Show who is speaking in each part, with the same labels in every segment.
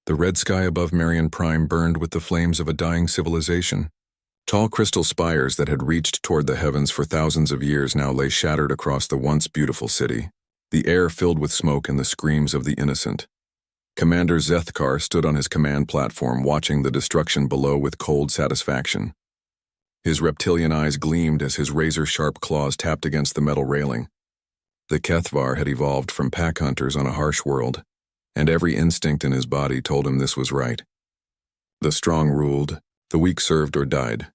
Speaker 1: The red sky above Marion Prime burned with the flames of a dying civilization. Tall crystal spires that had reached toward the heavens for thousands of years now lay shattered across the once beautiful city, the air filled with smoke and the screams of the innocent. Commander Zethkar stood on his command platform watching the destruction below with cold satisfaction. His reptilian eyes gleamed as his razor-sharp claws tapped against the metal railing. The Kethvar had evolved from pack hunters on a harsh world, and every instinct in his body told him this was right. The strong ruled, the weak served or died.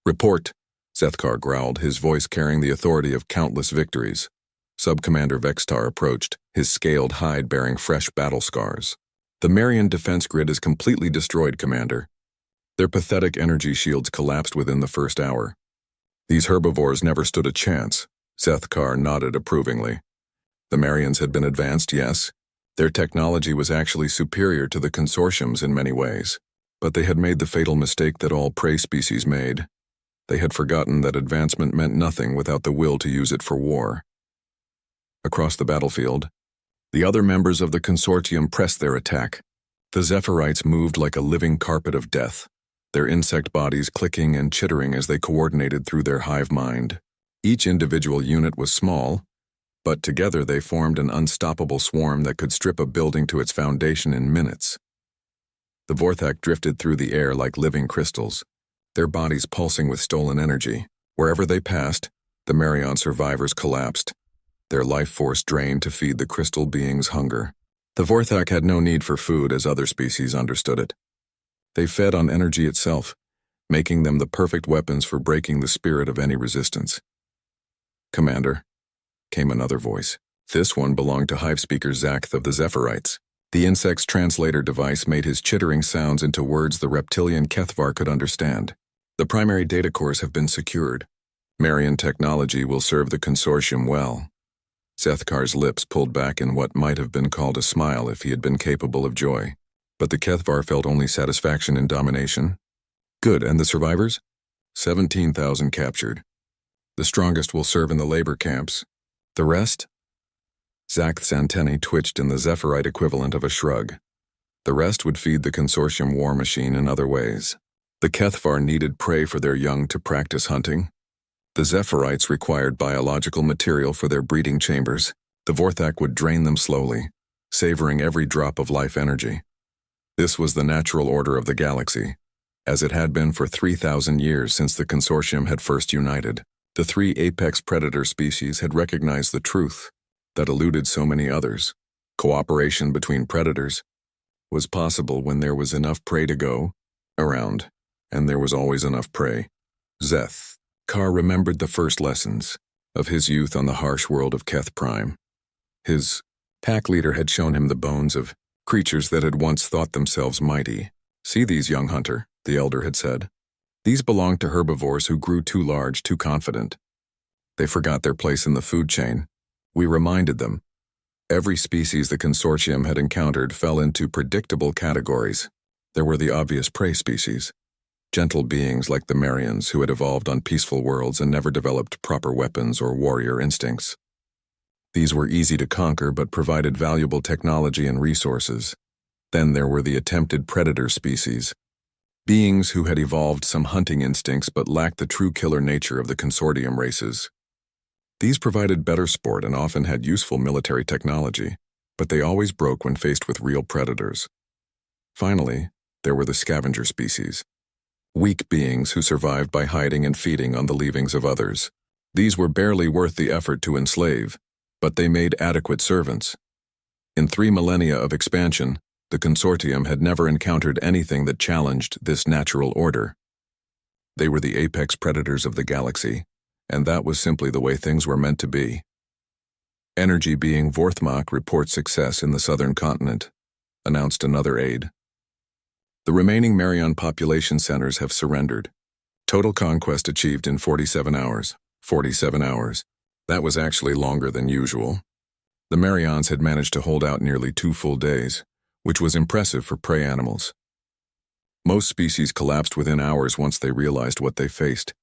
Speaker 1: "Report," Zethkar growled, his voice carrying the authority of countless victories. Sub-Commander Vextar approached, his scaled hide bearing fresh battle scars. "The Marion defense grid is completely destroyed, Commander. Their pathetic energy shields collapsed within the first hour. These herbivores never stood a chance." Zethkar nodded approvingly. The Marions had been advanced, yes. Their technology was actually superior to the consortium's in many ways. But they had made the fatal mistake that all prey species made. They had forgotten that advancement meant nothing without the will to use it for war. Across the battlefield, the other members of the consortium pressed their attack. The Zephyrite moved like a living carpet of death, their insect bodies clicking and chittering as they coordinated through their hive mind. Each individual unit was small, but together they formed an unstoppable swarm that could strip a building to its foundation in minutes. The Vorthak drifted through the air like living crystals, their bodies pulsing with stolen energy. Wherever they passed, the Marion survivors collapsed, their life force drained to feed the crystal being's hunger. The Vorthak had no need for food as other species understood it. They fed on energy itself, making them the perfect weapons for breaking the spirit of any resistance. "Commander," came another voice. This one belonged to Hive Speaker Zakth of the Zephyrite. The insect's translator device made his chittering sounds into words the reptilian Kethvar could understand. "The primary data cores have been secured. Marion technology will serve the consortium well." Zethkar's lips pulled back in what might have been called a smile if he had been capable of joy. But the Kethvar felt only satisfaction in domination. "Good, and the survivors?" 17,000 captured. The strongest will serve in the labor camps. The rest? Zakth's antennae twitched in the Zephyrite equivalent of a shrug. The rest would feed the consortium war machine in other ways. The Kethvar needed prey for their young to practice hunting. The Zephyrite required biological material for their breeding chambers. The Vorthak would drain them slowly, savoring every drop of life energy. This was the natural order of the galaxy, as it had been for 3,000 years since the consortium had first united. The three apex predator species had recognized the truth that eluded so many others. Cooperation between predators was possible when there was enough prey to go around, and there was always enough prey. Zethkar remembered the first lessons of his youth on the harsh world of Keth Prime. His pack leader had shown him the bones of creatures that had once thought themselves mighty. "See these, young hunter," the elder had said. "These belonged to herbivores who grew too large, too confident. They forgot their place in the food chain. We reminded them. Every species the consortium had encountered fell into predictable categories. There were the obvious prey species, gentle beings like the Marions who had evolved on peaceful worlds and never developed proper weapons or warrior instincts. These were easy to conquer but provided valuable technology and resources. Then there were the attempted predator species, beings who had evolved some hunting instincts but lacked the true killer nature of the consortium races. These provided better sport and often had useful military technology, but they always broke when faced with real predators. Finally, there were the scavenger species, weak beings who survived by hiding and feeding on the leavings of others. These were barely worth the effort to enslave, but they made adequate servants. In 3 millennia of expansion, the consortium had never encountered anything that challenged this natural order. They were the apex predators of the galaxy, and that was simply the way things were meant to be. "Energy being Vorthmak reports success in the southern continent," announced another aide. "The remaining Marion population centers have surrendered. Total conquest achieved in 47 hours. 47 hours. That was actually longer than usual. The Marions had managed to hold out nearly 2 full days, which was impressive for prey animals. Most species collapsed within hours once they realized what they faced.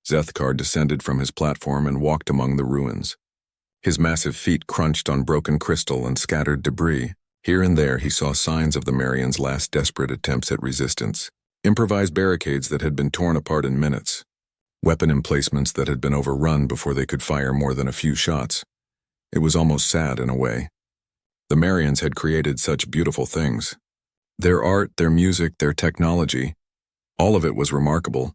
Speaker 1: Zethkar descended from his platform and walked among the ruins. His massive feet crunched on broken crystal and scattered debris. Here and there he saw signs of the Marians' last desperate attempts at resistance. Improvised barricades that had been torn apart in minutes. Weapon emplacements that had been overrun before they could fire more than a few shots. It was almost sad in a way. The Marians had created such beautiful things. Their art, their music, their technology, all of it was remarkable.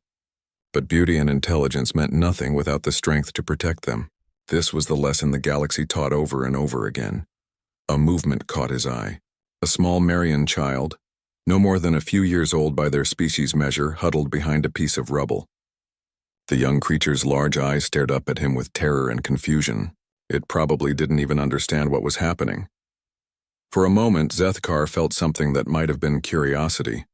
Speaker 1: But beauty and intelligence meant nothing without the strength to protect them. This was the lesson the galaxy taught over and over again. A movement caught his eye. A small Marian child, no more than a few years old by their species measure, huddled behind a piece of rubble. The young creature's large eyes stared up at him with terror and confusion. It probably didn't even understand what was happening. For a moment, Zethkar felt something that might have been curiosity.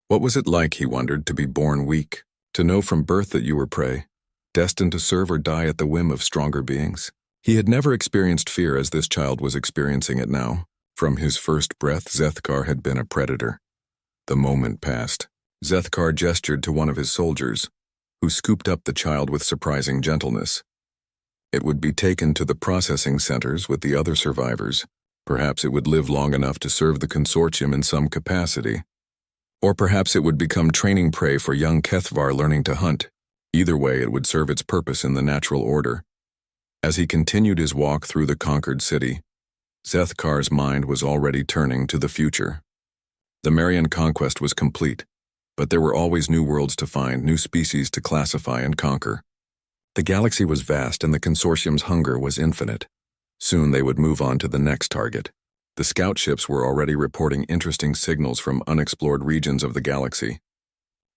Speaker 1: What was it like, he wondered, to be born weak, to know from birth that you were prey, destined to serve or die at the whim of stronger beings? He had never experienced fear as this child was experiencing it now. From his first breath, Zethkar had been a predator. The moment passed. Zethkar gestured to one of his soldiers, who scooped up the child with surprising gentleness. It would be taken to the processing centers with the other survivors. Perhaps it would live long enough to serve the consortium in some capacity. Or perhaps it would become training prey for young Kethvar learning to hunt. Either way, it would serve its purpose in the natural order. As he continued his walk through the conquered city, Zethkar's mind was already turning to the future. The Marian conquest was complete, but there were always new worlds to find, new species to classify and conquer. The galaxy was vast and the consortium's hunger was infinite. Soon they would move on to the next target. The scout ships were already reporting interesting signals from unexplored regions of the galaxy.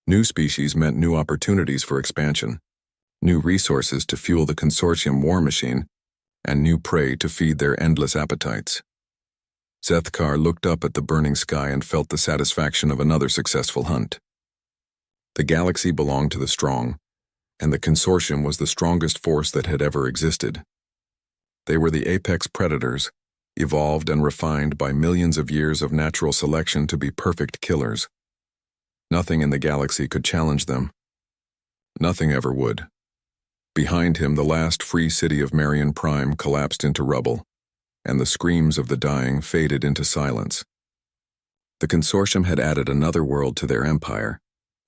Speaker 1: New species meant new opportunities for expansion, new resources to fuel the consortium war machine, and new prey to feed their endless appetites. Zethkar looked up at the burning sky and felt the satisfaction of another successful hunt. The galaxy belonged to the strong, and the consortium was the strongest force that had ever existed. They were the apex predators, evolved and refined by millions of years of natural selection to be perfect killers. Nothing in the galaxy could challenge them. Nothing ever would. Behind him, the last free city of Marian Prime collapsed into rubble, and the screams of the dying faded into silence. The consortium had added another world to their empire,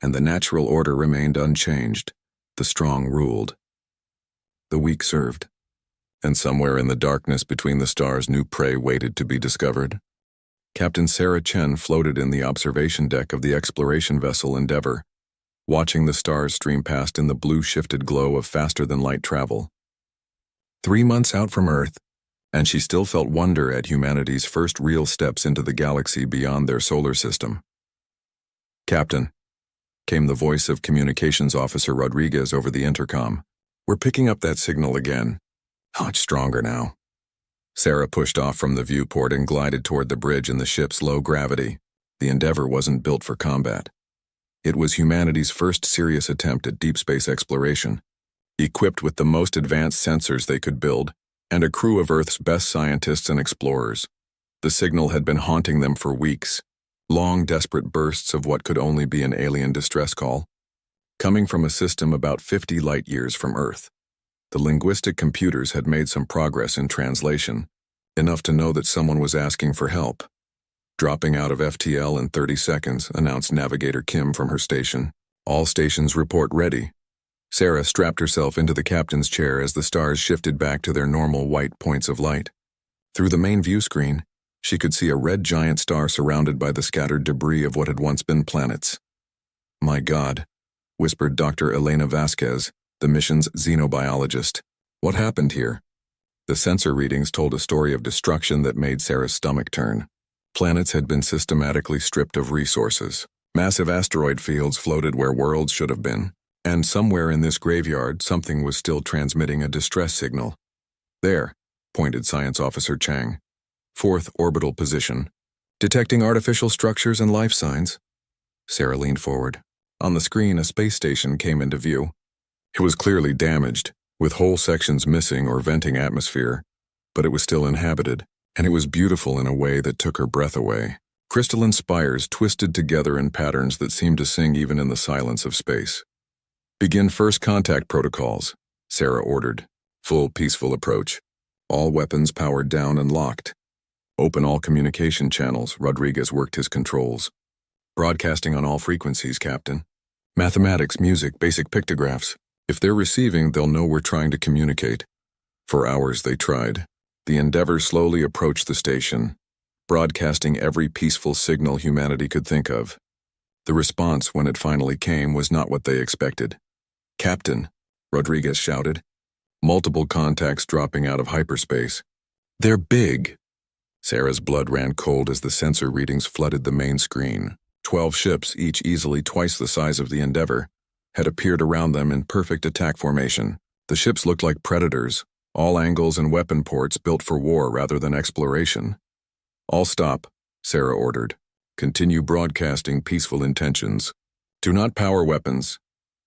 Speaker 1: and the natural order remained unchanged. The strong ruled. The weak served. And somewhere in the darkness between the stars, new prey waited to be discovered. Captain Sarah Chen floated in the observation deck of the exploration vessel Endeavour, watching the stars stream past in the blue shifted glow of faster-than-light travel. 3 months out from Earth, and she still felt wonder at humanity's first real steps into the galaxy beyond their solar system. "Captain," came the voice of Communications Officer Rodriguez over the intercom. "We're picking up that signal again. Much stronger now." Sarah pushed off from the viewport and glided toward the bridge in the ship's low gravity. The Endeavour wasn't built for combat. It was humanity's first serious attempt at deep space exploration, equipped with the most advanced sensors they could build, and a crew of Earth's best scientists and explorers. The signal had been haunting them for weeks, long desperate bursts of what could only be an alien distress call, coming from a system about 50 light-years from Earth. The linguistic computers had made some progress in translation, enough to know that someone was asking for help. "Dropping out of FTL in 30 seconds, announced Navigator Kim from her station. "All stations report ready." Sarah strapped herself into the captain's chair as the stars shifted back to their normal white points of light. Through the main view screen, she could see a red giant star surrounded by the scattered debris of what had once been planets. "My God," whispered Dr. Elena Vasquez, the mission's xenobiologist. "What happened here?" The sensor readings told a story of destruction that made Sarah's stomach turn. Planets had been systematically stripped of resources. Massive asteroid fields floated where worlds should have been. And somewhere in this graveyard, something was still transmitting a distress signal. "There," pointed Science Officer Chang. "Fourth orbital position. Detecting artificial structures and life signs." Sarah leaned forward. On the screen, a space station came into view. It was clearly damaged, with whole sections missing or venting atmosphere, but it was still inhabited, and it was beautiful in a way that took her breath away. Crystalline spires twisted together in patterns that seemed to sing even in the silence of space. "Begin first contact protocols," Sarah ordered. "Full peaceful approach. All weapons powered down and locked." Open all communication channels. Rodriguez worked his controls. Broadcasting on all frequencies, Captain. Mathematics, music, basic pictographs. If they're receiving, they'll know we're trying to communicate. For hours they tried. The Endeavor slowly approached the station, broadcasting every peaceful signal humanity could think of. The response, when it finally came, was not what they expected. "Captain," Rodriguez shouted. Multiple contacts dropping out of hyperspace. "They're big." Sarah's blood ran cold as the sensor readings flooded the main screen. 12 ships, each easily twice the size of the Endeavor, had appeared around them in perfect attack formation. The ships looked like predators, all angles and weapon ports built for war rather than exploration. "All stop," Sarah ordered. "Continue broadcasting peaceful intentions. Do not power weapons."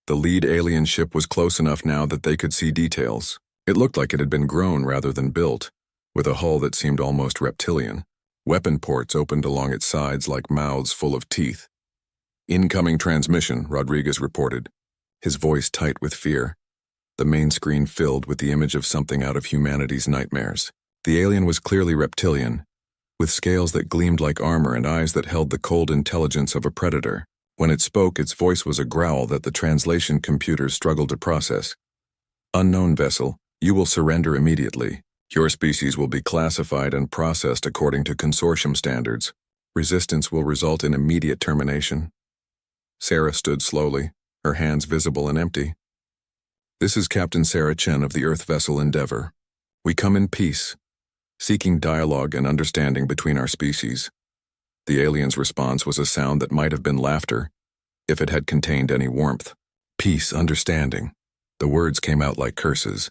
Speaker 1: The lead alien ship was close enough now that they could see details. It looked like it had been grown rather than built, with a hull that seemed almost reptilian. Weapon ports opened along its sides like mouths full of teeth. "Incoming transmission," Rodriguez reported, his voice tight with fear. The main screen filled with the image of something out of humanity's nightmares. The alien was clearly reptilian, with scales that gleamed like armor and eyes that held the cold intelligence of a predator. When it spoke, its voice was a growl that the translation computers struggled to process. "Unknown vessel, you will surrender immediately. Your species will be classified and processed according to consortium standards. Resistance will result in immediate termination." Sarah stood slowly, her hands visible and empty. "This is Captain Sarah Chen of the Earth vessel Endeavor. We come in peace, seeking dialogue and understanding between our species." The alien's response was a sound that might have been laughter, if it had contained any warmth. "Peace, understanding." The words came out like curses.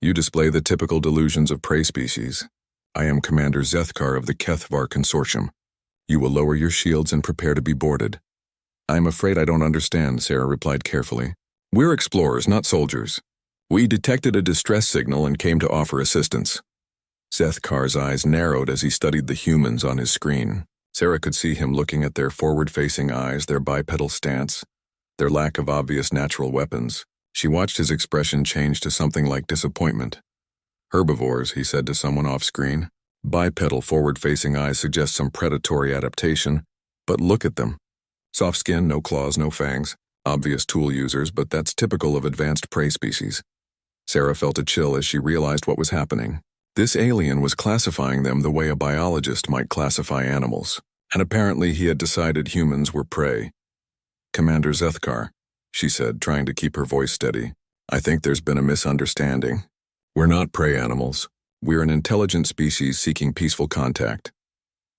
Speaker 1: "You display the typical delusions of prey species. I am Commander Zethkar of the HFY Consortium. You will lower your shields and prepare to be boarded." "I'm afraid I don't understand," Sarah replied carefully. "We're explorers, not soldiers. We detected a distress signal and came to offer assistance." Zethkar's eyes narrowed as he studied the humans on his screen. Sarah could see him looking at their forward-facing eyes, their bipedal stance, their lack of obvious natural weapons. She watched his expression change to something like disappointment. "Herbivores," he said to someone off-screen. "Bipedal forward-facing eyes suggest some predatory adaptation, but look at them. Soft skin, no claws, no fangs. Obvious tool users, but that's typical of advanced prey species." Sarah felt a chill as she realized what was happening. This alien was classifying them the way a biologist might classify animals, and apparently he had decided humans were prey. "Commander Zethkar," she said, trying to keep her voice steady, "I think there's been a misunderstanding. We're not prey animals. We're an intelligent species seeking peaceful contact."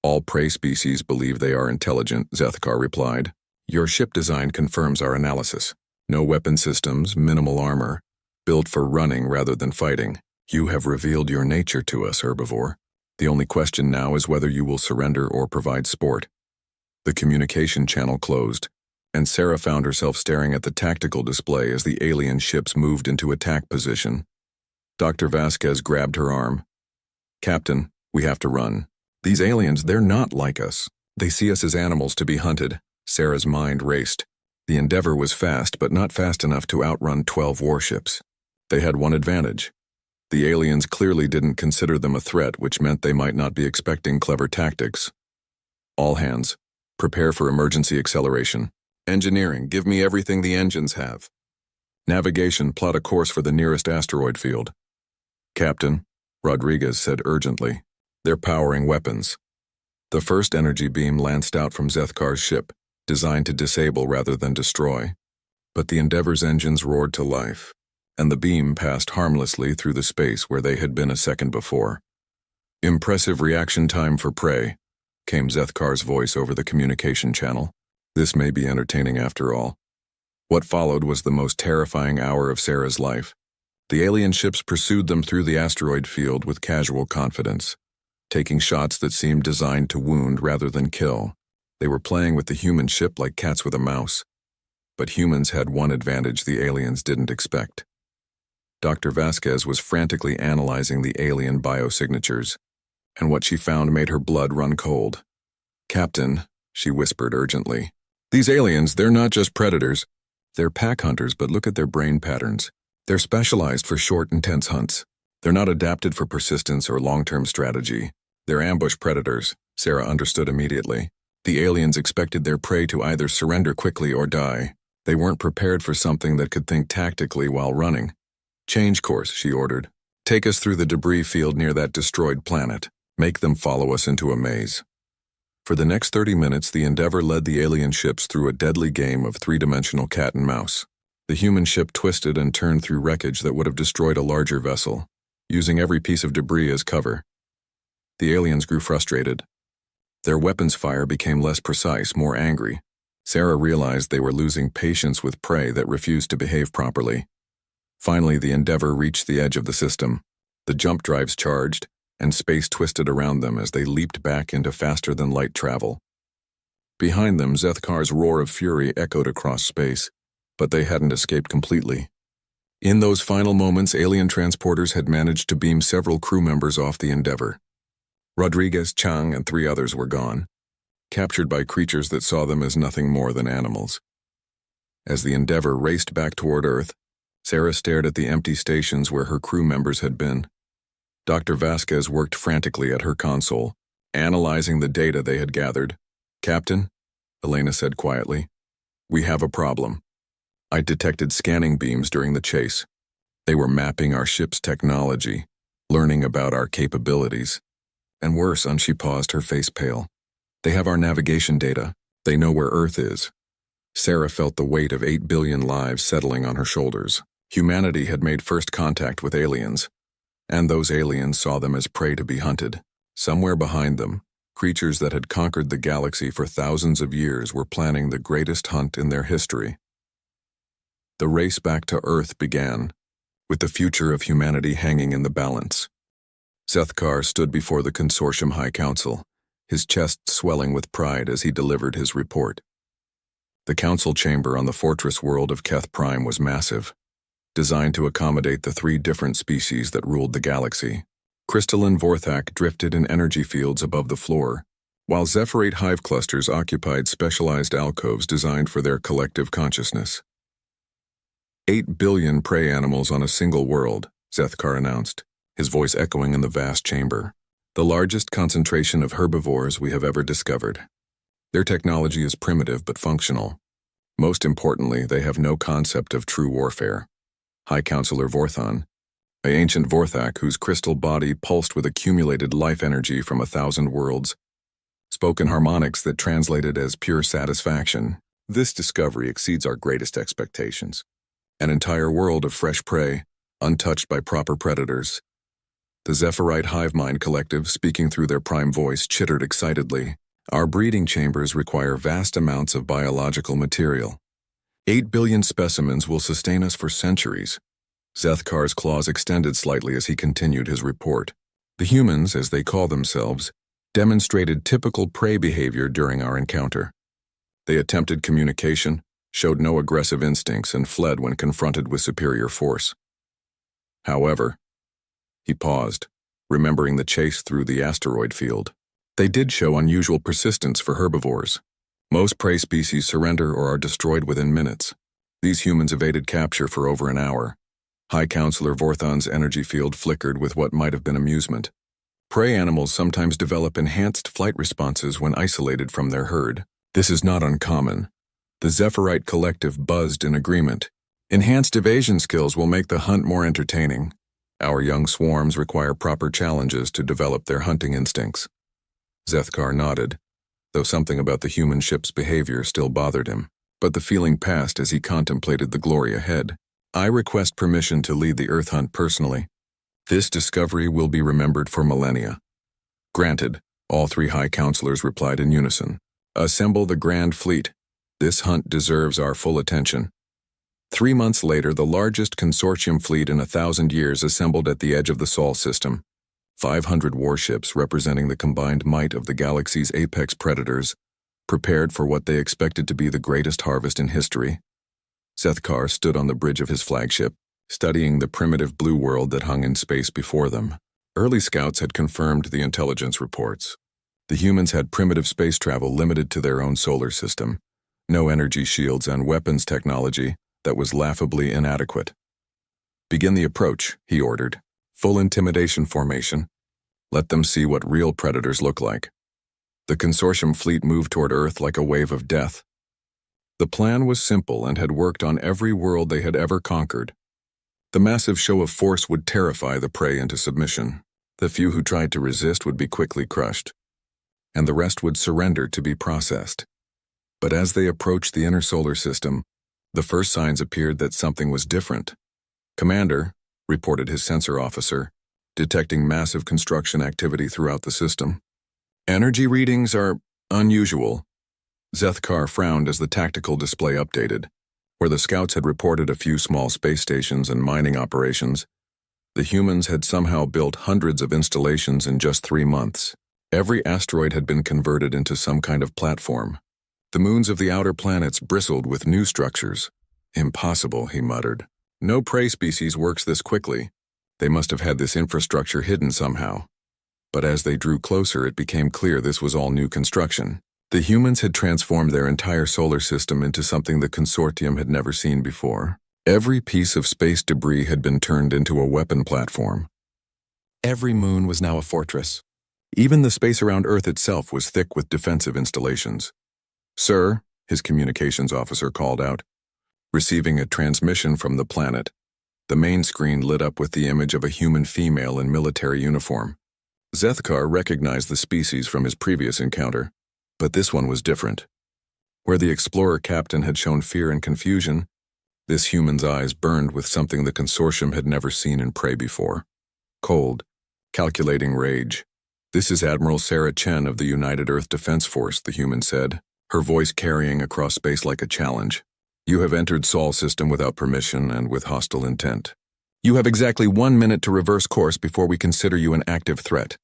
Speaker 1: "All prey species believe they are intelligent," Zethkar replied. "Your ship design confirms our analysis. No weapon systems, minimal armor, built for running rather than fighting. You have revealed your nature to us, herbivore. The only question now is whether you will surrender or provide sport." The communication channel closed, and Sarah found herself staring at the tactical display as the alien ships moved into attack position. Dr. Vasquez grabbed her arm. "Captain, we have to run. These aliens, they're not like us. They see us as animals to be hunted." Sarah's mind raced. The Endeavor was fast, but not fast enough to outrun 12 warships. They had one advantage. The aliens clearly didn't consider them a threat, which meant they might not be expecting clever tactics. "All hands, prepare for emergency acceleration. Engineering, give me everything the engines have. Navigation, plot a course for the nearest asteroid field." "Captain," Rodriguez said urgently, "they're powering weapons." The first energy beam lanced out from Zethkar's ship, designed to disable rather than destroy. But the Endeavor's engines roared to life, and the beam passed harmlessly through the space where they had been a second before. "Impressive reaction time for prey," came Zethkar's voice over the communication channel. "This may be entertaining after all." What followed was the most terrifying hour of Sarah's life. The alien ships pursued them through the asteroid field with casual confidence, taking shots that seemed designed to wound rather than kill. They were playing with the human ship like cats with a mouse. But humans had one advantage the aliens didn't expect. Dr. Vasquez was frantically analyzing the alien biosignatures, and what she found made her blood run cold. "Captain," she whispered urgently, "these aliens, they're not just predators. They're pack hunters, but look at their brain patterns. They're specialized for short, intense hunts. They're not adapted for persistence or long-term strategy. They're ambush predators, Sarah understood immediately. The aliens expected their prey to either surrender quickly or die. They weren't prepared for something that could think tactically while running. Change course, she ordered. Take us through the debris field near that destroyed planet. Make them follow us into a maze. For the next 30 minutes, the Endeavour led the alien ships through a deadly game of three-dimensional cat and mouse. The human ship twisted and turned through wreckage that would have destroyed a larger vessel, using every piece of debris as cover. The aliens grew frustrated. Their weapons fire became less precise, more angry. Sarah realized they were losing patience with prey that refused to behave properly. Finally, the Endeavour reached the edge of the system. The jump drives charged, and space twisted around them as they leaped back into faster-than-light travel. Behind them, Zethkar's roar of fury echoed across space, but they hadn't escaped completely. In those final moments, alien transporters had managed to beam several crew members off the Endeavour. Rodriguez, Chang, and 3 others were gone, captured by creatures that saw them as nothing more than animals. As the Endeavour raced back toward Earth, Sarah stared at the empty stations where her crew members had been. Dr. Vasquez worked frantically at her console, analyzing the data they had gathered. "Captain," Elena said quietly, "we have a problem. I detected scanning beams during the chase. They were mapping our ship's technology, learning about our capabilities. And worse," and she paused, her face pale. "They have our navigation data. They know where Earth is." Sarah felt the weight of 8 billion lives settling on her shoulders. Humanity had made first contact with aliens, and those aliens saw them as prey to be hunted. Somewhere behind them, creatures that had conquered the galaxy for thousands of years were planning the greatest hunt in their history. The race back to Earth began, with the future of humanity hanging in the balance. Zethkar stood before the Consortium High Council, his chest swelling with pride as he delivered his report. The council chamber on the fortress world of Keth Prime was massive, designed to accommodate the 3 different species that ruled the galaxy. Crystalline Vorthak drifted in energy fields above the floor, while Zephyrate hive clusters occupied specialized alcoves designed for their collective consciousness. 8 billion prey animals on a single world, Zethkar announced, his voice echoing in the vast chamber. The largest concentration of herbivores we have ever discovered. Their technology is primitive but functional. Most importantly, they have no concept of true warfare. High Counselor Vorthon, an ancient Vorthak whose crystal body pulsed with accumulated life energy from 1,000 worlds, spoke in harmonics that translated as pure satisfaction. "This discovery exceeds our greatest expectations. An entire world of fresh prey, untouched by proper predators." The Zephyrite hive mind collective, speaking through their prime voice, chittered excitedly. "Our breeding chambers require vast amounts of biological material. 8 billion specimens will sustain us for centuries." Zethkar's claws extended slightly as he continued his report. "The humans, as they call themselves, demonstrated typical prey behavior during our encounter. They attempted communication, showed no aggressive instincts, and fled when confronted with superior force. However," he paused, remembering the chase through the asteroid field, "they did show unusual persistence for herbivores. Most prey species surrender or are destroyed within minutes. These humans evaded capture for over an hour." High Counselor Vorthon's energy field flickered with what might have been amusement. "Prey animals sometimes develop enhanced flight responses when isolated from their herd. This is not uncommon." The Zephyrite collective buzzed in agreement. "Enhanced evasion skills will make the hunt more entertaining. Our young swarms require proper challenges to develop their hunting instincts." Zethkar nodded, though something about the human ship's behavior still bothered him. But the feeling passed as he contemplated the glory ahead. "I request permission to lead the Earth hunt personally. This discovery will be remembered for millennia." "Granted," all 3 High Counselors replied in unison. "Assemble the Grand Fleet. This hunt deserves our full attention." 3 months later, the largest consortium fleet in 1,000 years assembled at the edge of the Sol system. 500 warships representing the combined might of the galaxy's apex predators, prepared for what they expected to be the greatest harvest in history. Zethkar stood on the bridge of his flagship, studying the primitive blue world that hung in space before them. Early scouts had confirmed the intelligence reports. The humans had primitive space travel limited to their own solar system, no energy shields and weapons technology that was laughably inadequate. "Begin the approach," he ordered. "Full intimidation formation. Let them see what real predators look like. The consortium fleet moved toward Earth like a wave of death. The plan was simple and had worked on every world they had ever conquered. The massive show of force would terrify the prey into submission. The few who tried to resist would be quickly crushed, and the rest would surrender to be processed. But as they approached the inner solar system, the first signs appeared that something was different. "Commander," reported his sensor officer, detecting massive construction activity throughout the system. "Energy readings are unusual." Zethkar frowned as the tactical display updated. Where the scouts had reported a few small space stations and mining operations, the humans had somehow built hundreds of installations in just 3 months. Every asteroid had been converted into some kind of platform. The moons of the outer planets bristled with new structures. "Impossible," he muttered. "No prey species works this quickly. They must have had this infrastructure hidden somehow." But as they drew closer, it became clear this was all new construction. The humans had transformed their entire solar system into something the consortium had never seen before. Every piece of space debris had been turned into a weapon platform. Every moon was now a fortress. Even the space around Earth itself was thick with defensive installations. "Sir," his communications officer called out, receiving a transmission from the planet. The main screen lit up with the image of a human female in military uniform. Zethkar recognized the species from his previous encounter, but this one was different. Where the explorer captain had shown fear and confusion, this human's eyes burned with something the consortium had never seen in prey before. Cold, calculating rage. "This is Admiral Sarah Chen of the United Earth Defense Force," the human said, her voice carrying across space like a challenge. "You have entered Sol system without permission and with hostile intent. You have exactly 1 minute to reverse course before we consider you an active threat."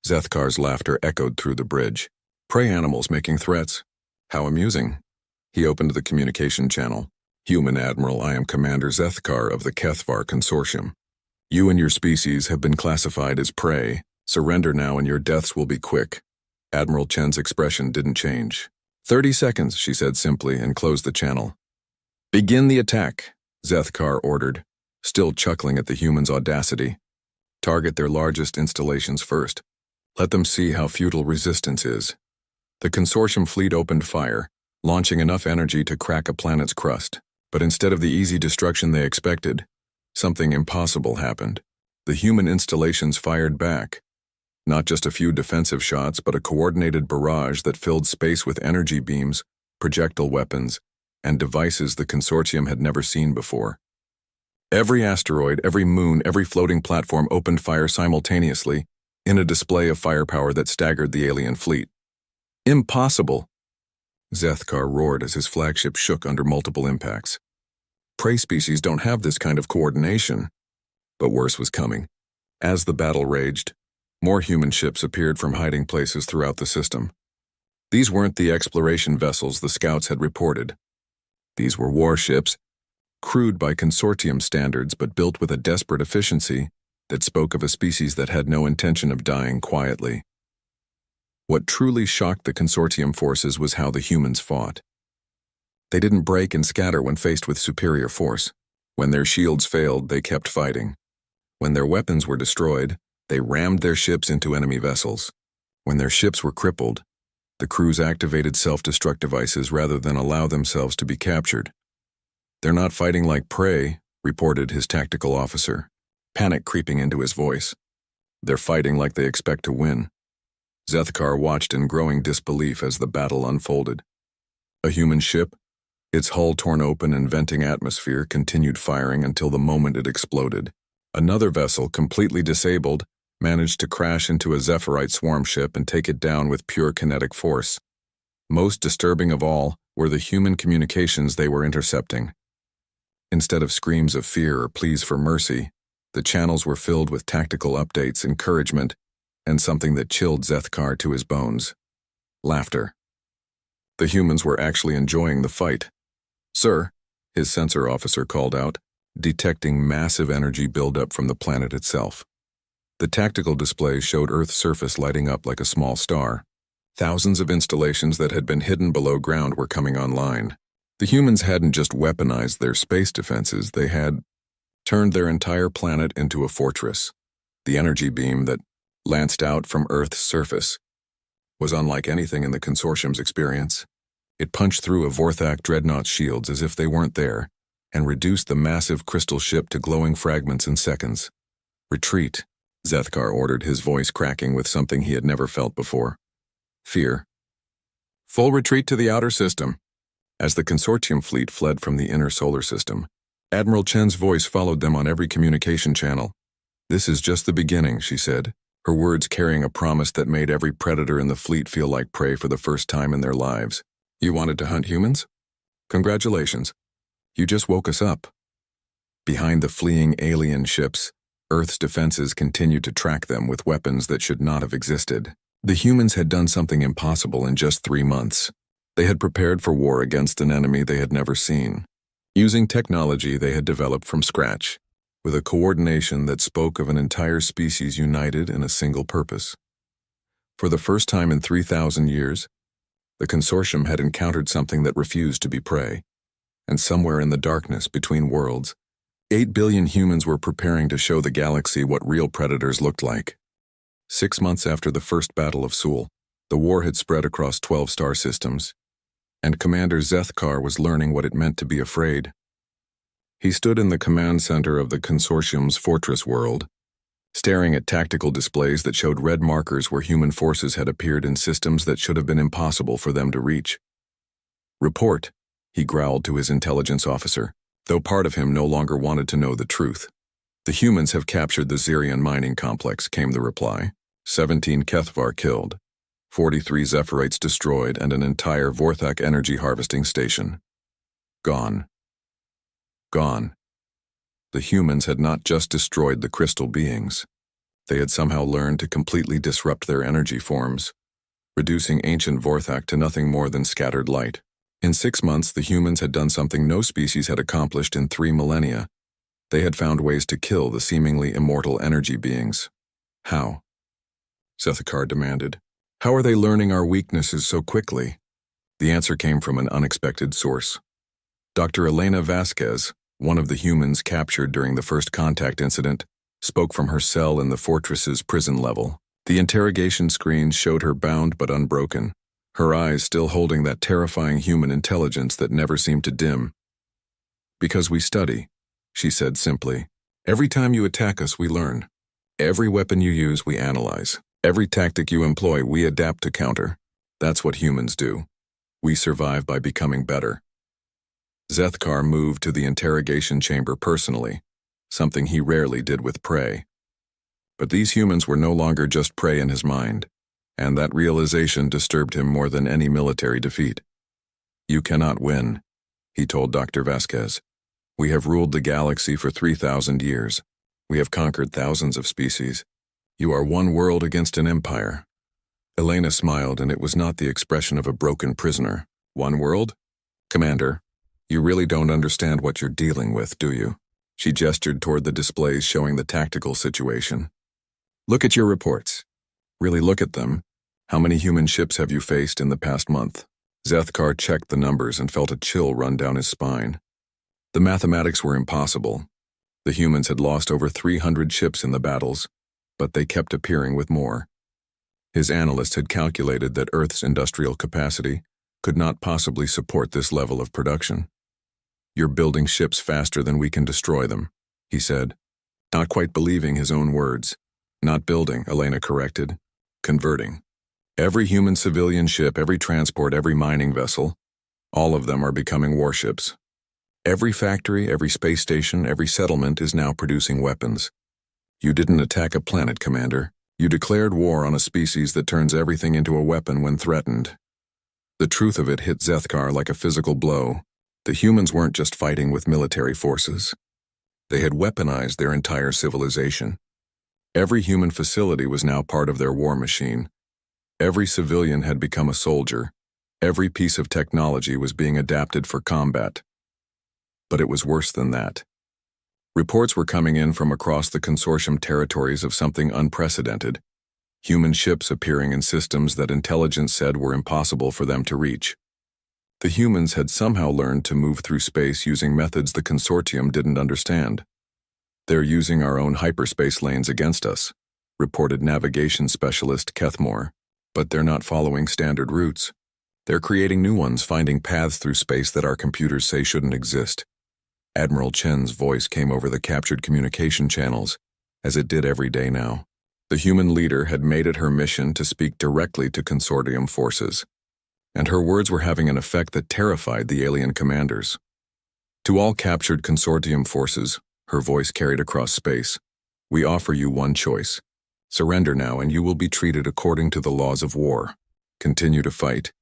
Speaker 1: Zethkar's laughter echoed through the bridge. "Prey animals making threats. How amusing." He opened the communication channel. "Human Admiral, I am Commander Zethkar of the Kethvar Consortium. You and your species have been classified as prey. Surrender now and your deaths will be quick." Admiral Chen's expression didn't change. 30 seconds, she said simply, and closed the channel. "Begin the attack," Zethkar ordered, still chuckling at the human's audacity. "Target their largest installations first. Let them see how futile resistance is." The consortium fleet opened fire, launching enough energy to crack a planet's crust. But instead of the easy destruction they expected, something impossible happened. The human installations fired back. Not just a few defensive shots, but a coordinated barrage that filled space with energy beams, projectile weapons, and devices the consortium had never seen before. Every asteroid, every moon, every floating platform opened fire simultaneously, in a display of firepower that staggered the alien fleet. "Impossible!" Zethkar roared as his flagship shook under multiple impacts. "Prey species don't have this kind of coordination." But worse was coming. As the battle raged, more human ships appeared from hiding places throughout the system. These weren't the exploration vessels the scouts had reported. These were warships, crude by consortium standards but built with a desperate efficiency that spoke of a species that had no intention of dying quietly. What truly shocked the consortium forces was how the humans fought. They didn't break and scatter when faced with superior force. When their shields failed, they kept fighting. When their weapons were destroyed, they rammed their ships into enemy vessels. When their ships were crippled, the crews activated self-destruct devices rather than allow themselves to be captured. "They're not fighting like prey," reported his tactical officer, panic creeping into his voice. "They're fighting like they expect to win." Zethkar watched in growing disbelief as the battle unfolded. A human ship, its hull torn open and venting atmosphere, continued firing until the moment it exploded. Another vessel, completely disabled, managed to crash into a Zephyrite swarm ship and take it down with pure kinetic force. Most disturbing of all were the human communications they were intercepting. Instead of screams of fear or pleas for mercy, the channels were filled with tactical updates, encouragement, and something that chilled Zethkar to his bones: laughter. The humans were actually enjoying the fight. "Sir," his sensor officer called out, detecting massive energy buildup from the planet itself. The tactical display showed Earth's surface lighting up like a small star. Thousands of installations that had been hidden below ground were coming online. The humans hadn't just weaponized their space defenses, they had turned their entire planet into a fortress. The energy beam that lanced out from Earth's surface, was unlike anything in the consortium's experience. It punched through a Vorthak dreadnought's shields as if they weren't there, and reduced the massive crystal ship to glowing fragments in seconds. "Retreat," Zethkar ordered, his voice cracking with something he had never felt before. Fear. "Full retreat to the outer system." As the consortium fleet fled from the inner solar system, Admiral Chen's voice followed them on every communication channel. "This is just the beginning," she said, her words carrying a promise that made every predator in the fleet feel like prey for the first time in their lives. "You wanted to hunt humans? Congratulations. You just woke us up." Behind the fleeing alien ships, Earth's defenses continued to track them with weapons that should not have existed. The humans had done something impossible in just 3 months. They had prepared for war against an enemy they had never seen, using technology they had developed from scratch, with a coordination that spoke of an entire species united in a single purpose. For the first time in 3,000 years, the consortium had encountered something that refused to be prey, and somewhere in the darkness between worlds, 8 billion humans were preparing to show the galaxy what real predators looked like. 6 months after the first Battle of Sul, the war had spread across 12 star systems, and Commander Zethkar was learning what it meant to be afraid. He stood in the command center of the consortium's fortress world, staring at tactical displays that showed red markers where human forces had appeared in systems that should have been impossible for them to reach. "Report," he growled to his intelligence officer, though part of him no longer wanted to know the truth. "The humans have captured the Zirian mining complex," came the reply. 17 Kethvar killed, 43 Zephirites destroyed, and an entire Vorthak energy harvesting station. Gone. Gone. The humans had not just destroyed the crystal beings. They had somehow learned to completely disrupt their energy forms, reducing ancient Vorthak to nothing more than scattered light. In 6 months, the humans had done something no species had accomplished in 3 millennia. They had found ways to kill the seemingly immortal energy beings. How? Zethkar demanded. "How are they learning our weaknesses so quickly?" The answer came from an unexpected source. Dr. Elena Vasquez, one of the humans captured during the first contact incident, spoke from her cell in the fortress's prison level. The interrogation screen showed her bound but unbroken, her eyes still holding that terrifying human intelligence that never seemed to dim. "Because we study," she said simply. "Every time you attack us, we learn. Every weapon you use, we analyze. Every tactic you employ, we adapt to counter. That's what humans do. We survive by becoming better." Zethkar moved to the interrogation chamber personally, something he rarely did with prey. But these humans were no longer just prey in his mind, and that realization disturbed him more than any military defeat. "You cannot win," he told Dr. Vasquez. "We have ruled the galaxy for 3,000 years. We have conquered thousands of species. You are one world against an empire." Elena smiled, and it was not the expression of a broken prisoner. "One world? Commander, you really don't understand what you're dealing with, do you?" She gestured toward the displays showing the tactical situation. "Look at your reports. Really look at them. How many human ships have you faced in the past month?" Zethkar checked the numbers and felt a chill run down his spine. The mathematics were impossible. The humans had lost over 300 ships in the battles, but they kept appearing with more. His analysts had calculated that Earth's industrial capacity could not possibly support this level of production. "You're building ships faster than we can destroy them," he said, not quite believing his own words. "Not building," Elena corrected. "Converting. Every human civilian ship, every transport, every mining vessel, all of them are becoming warships. Every factory, every space station, every settlement is now producing weapons. You didn't attack a planet, Commander. You declared war on a species that turns everything into a weapon when threatened." The truth of it hit Zethkar like a physical blow. The humans weren't just fighting with military forces. They had weaponized their entire civilization. Every human facility was now part of their war machine. Every civilian had become a soldier. Every piece of technology was being adapted for combat. But it was worse than that. Reports were coming in from across the consortium territories of something unprecedented. Human ships appearing in systems that intelligence said were impossible for them to reach. The humans had somehow learned to move through space using methods the consortium didn't understand. "They're using our own hyperspace lanes against us," reported navigation specialist Kethmore. But they're not following standard routes. They're creating new ones, finding paths through space that our computers say shouldn't exist. Admiral Chen's voice came over the captured communication channels, as it did every day now. The human leader had made it her mission to speak directly to consortium forces, and her words were having an effect that terrified the alien commanders. To all captured consortium forces, her voice carried across space, we offer you one choice. Surrender now and you will be treated according to the laws of war. Continue to fight,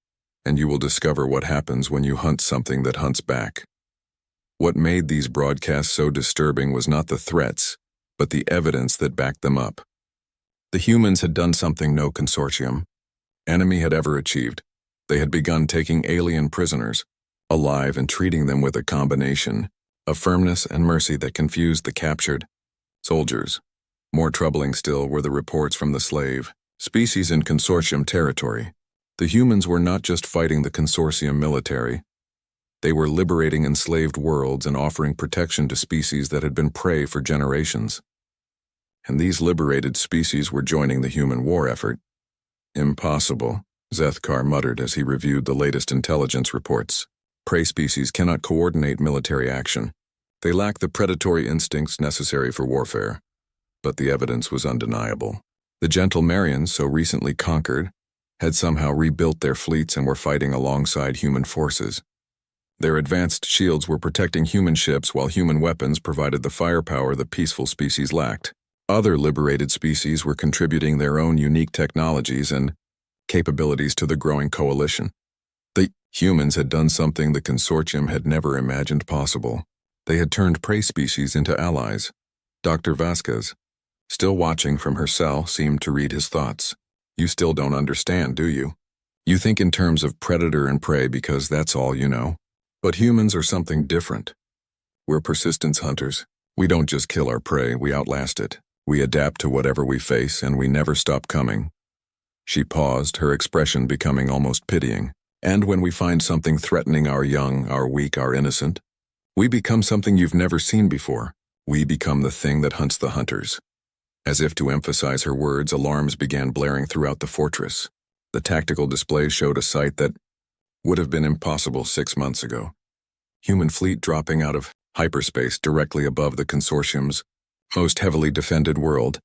Speaker 1: and you will discover what happens when you hunt something that hunts back. What made these broadcasts so disturbing was not the threats, but the evidence that backed them up. The humans had done something no consortium enemy had ever achieved. They had begun taking alien prisoners, alive, and treating them with a combination of firmness and mercy that confused the captured soldiers. More troubling still were the reports from the slave species in consortium territory. The humans were not just fighting the consortium military. They were liberating enslaved worlds and offering protection to species that had been prey for generations. And these liberated species were joining the human war effort. Impossible, Zethkar muttered as he reviewed the latest intelligence reports. Prey species cannot coordinate military action. They lack the predatory instincts necessary for warfare. But the evidence was undeniable. The gentle Marians, so recently conquered, had somehow rebuilt their fleets and were fighting alongside human forces. Their advanced shields were protecting human ships while human weapons provided the firepower the peaceful species lacked. Other liberated species were contributing their own unique technologies and capabilities to the growing coalition. The humans had done something the consortium had never imagined possible. They had turned prey species into allies. Dr. Vasquez, still watching from her cell, seemed to read his thoughts. You still don't understand, do you? You think in terms of predator and prey because that's all you know. But humans are something different. We're persistence hunters. We don't just kill our prey, we outlast it. We adapt to whatever we face, and we never stop coming. She paused, her expression becoming almost pitying. And when we find something threatening our young, our weak, our innocent, we become something you've never seen before. We become the thing that hunts the hunters. As if to emphasize her words, alarms began blaring throughout the fortress. The tactical display showed a sight that would have been impossible 6 months ago. Human fleet dropping out of hyperspace directly above the consortium's most heavily defended world.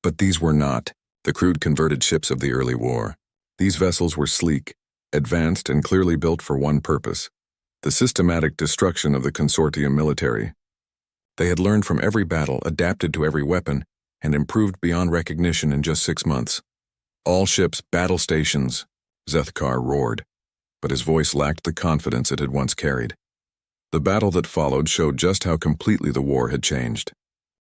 Speaker 1: But these were not the crude converted ships of the early war. These vessels were sleek, advanced, and clearly built for one purpose: the systematic destruction of the consortium military. They had learned from every battle, adapted to every weapon, and improved beyond recognition in just 6 months. All ships, battle stations, Zethkar roared, but his voice lacked the confidence it had once carried. The battle that followed showed just how completely the war had changed.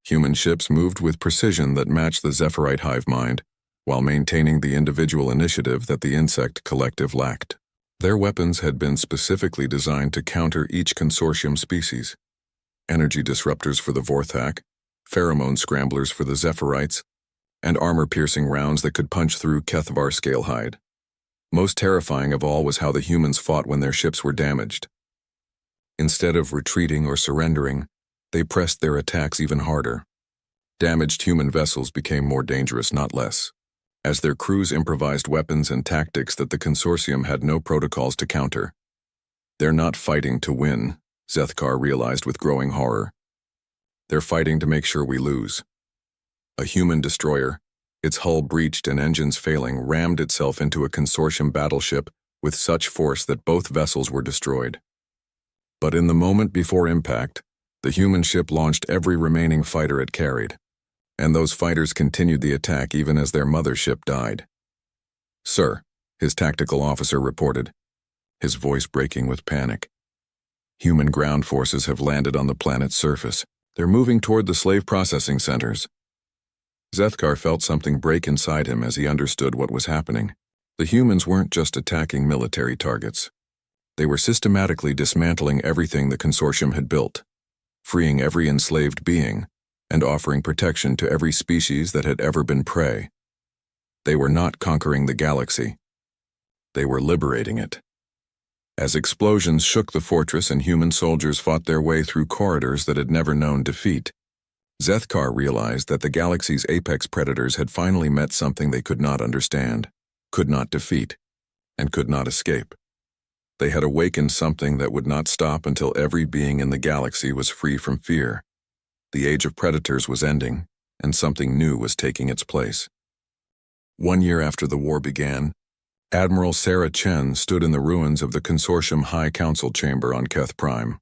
Speaker 1: Human ships moved with precision that matched the Zephyrite hive mind, while maintaining the individual initiative that the insect collective lacked. Their weapons had been specifically designed to counter each consortium species. Energy disruptors for the Vorthak, pheromone scramblers for the Zephyrites, and armor-piercing rounds that could punch through Kethvar scalehide. Most terrifying of all was how the humans fought when their ships were damaged. Instead of retreating or surrendering, they pressed their attacks even harder. Damaged human vessels became more dangerous, not less, as their crews improvised weapons and tactics that the consortium had no protocols to counter. They're not fighting to win, Zethkar realized with growing horror. They're fighting to make sure we lose. A human destroyer, its hull breached and engines failing, rammed itself into a consortium battleship with such force that both vessels were destroyed. But in the moment before impact, the human ship launched every remaining fighter it carried, and those fighters continued the attack even as their mothership died. "Sir," his tactical officer reported, his voice breaking with panic. "Human ground forces have landed on the planet's surface. They're moving toward the slave processing centers." Zethkar felt something break inside him as he understood what was happening. The humans weren't just attacking military targets. They were systematically dismantling everything the consortium had built, freeing every enslaved being, and offering protection to every species that had ever been prey. They were not conquering the galaxy. They were liberating it. As explosions shook the fortress and human soldiers fought their way through corridors that had never known defeat, Zethkar realized that the galaxy's apex predators had finally met something they could not understand, could not defeat, and could not escape. They had awakened something that would not stop until every being in the galaxy was free from fear. The age of predators was ending, and something new was taking its place. 1 year after the war began, Admiral Sarah Chen stood in the ruins of the Consortium High Council chamber on Keth Prime.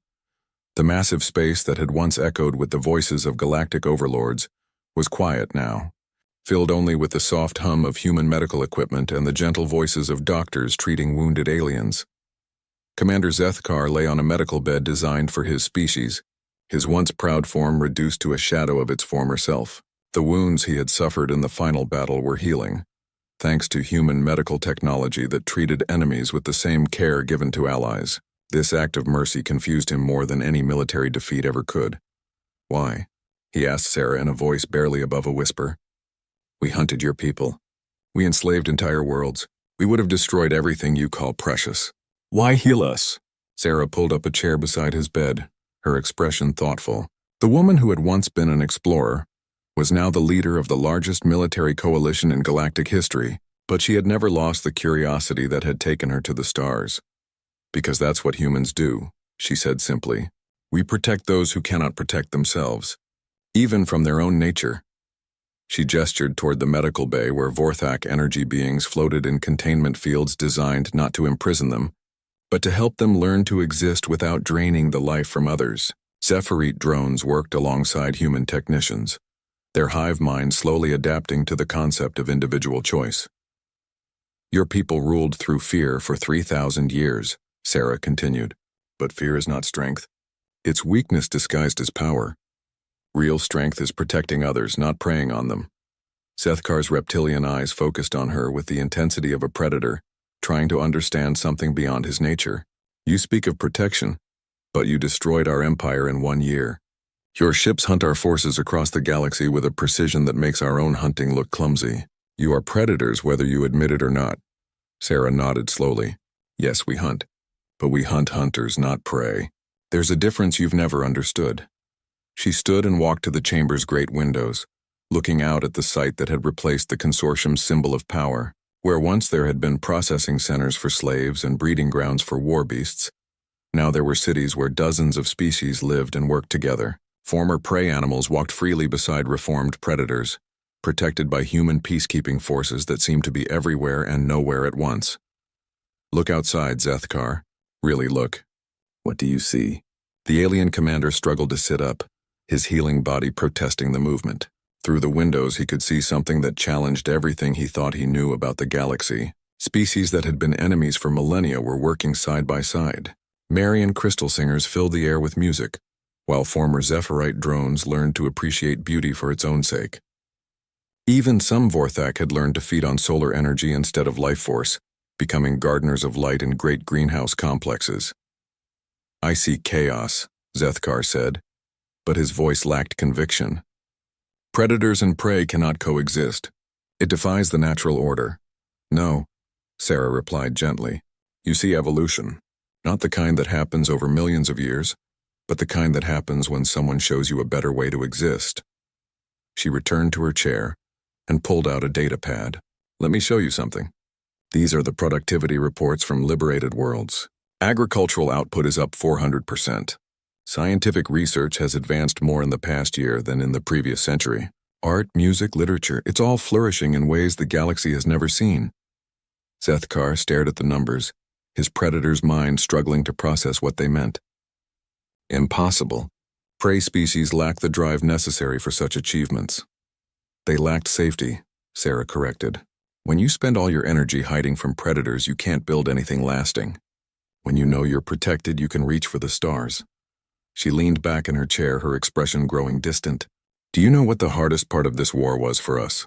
Speaker 1: The massive space that had once echoed with the voices of galactic overlords was quiet now, filled only with the soft hum of human medical equipment and the gentle voices of doctors treating wounded aliens. Commander Zethkar lay on a medical bed designed for his species, his once proud form reduced to a shadow of its former self. The wounds he had suffered in the final battle were healing, thanks to human medical technology that treated enemies with the same care given to allies. This act of mercy confused him more than any military defeat ever could. "Why?" he asked Sarah in a voice barely above a whisper. "We hunted your people. We enslaved entire worlds. We would have destroyed everything you call precious. Why heal us?" Sarah pulled up a chair beside his bed, her expression thoughtful. The woman who had once been an explorer was now the leader of the largest military coalition in galactic history, but she had never lost the curiosity that had taken her to the stars. "Because that's what humans do," she said simply. "We protect those who cannot protect themselves, even from their own nature." She gestured toward the medical bay where Vorthak energy beings floated in containment fields designed not to imprison them, but to help them learn to exist without draining the life from others. Zephyr drones worked alongside human technicians, their hive minds slowly adapting to the concept of individual choice. "Your people ruled through fear for 3,000 years, Sarah continued. "But fear is not strength. It's weakness disguised as power. Real strength is protecting others, not preying on them." Zethkar's reptilian eyes focused on her with the intensity of a predator, trying to understand something beyond his nature. "You speak of protection, but you destroyed our empire in 1 year. Your ships hunt our forces across the galaxy with a precision that makes our own hunting look clumsy. You are predators whether you admit it or not." Sarah nodded slowly. "Yes, we hunt. But we hunt hunters, not prey. There's a difference you've never understood." She stood and walked to the chamber's great windows, looking out at the site that had replaced the consortium's symbol of power. Where once there had been processing centers for slaves and breeding grounds for war beasts, now there were cities where dozens of species lived and worked together. Former prey animals walked freely beside reformed predators, protected by human peacekeeping forces that seemed to be everywhere and nowhere at once. "Look outside, Zethkar. Really look." "What do you see?" The alien commander struggled to sit up, his healing body protesting the movement. Through the windows he could see something that challenged everything he thought he knew about the galaxy. Species that had been enemies for millennia were working side by side. Marian crystal singers filled the air with music, while former Zephyrite drones learned to appreciate beauty for its own sake. Even some Vorthak had learned to feed on solar energy instead of life force, becoming gardeners of light in great greenhouse complexes. "I see chaos," Zethkar said, but his voice lacked conviction. "Predators and prey cannot coexist. It defies the natural order." "No," Sarah replied gently. "You see evolution, not the kind that happens over millions of years, but the kind that happens when someone shows you a better way to exist." She returned to her chair and pulled out a data pad. "Let me show you something. These are the productivity reports from liberated worlds. Agricultural output is up 400%. Scientific research has advanced more in the past year than in the previous century. Art, music, literature, it's all flourishing in ways the galaxy has never seen." Zethkar stared at the numbers, his predator's mind struggling to process what they meant. "Impossible. Prey species lack the drive necessary for such achievements." "They lacked safety," Sarah corrected. "When you spend all your energy hiding from predators, you can't build anything lasting. When you know you're protected, you can reach for the stars." She leaned back in her chair, her expression growing distant. "Do you know what the hardest part of this war was for us?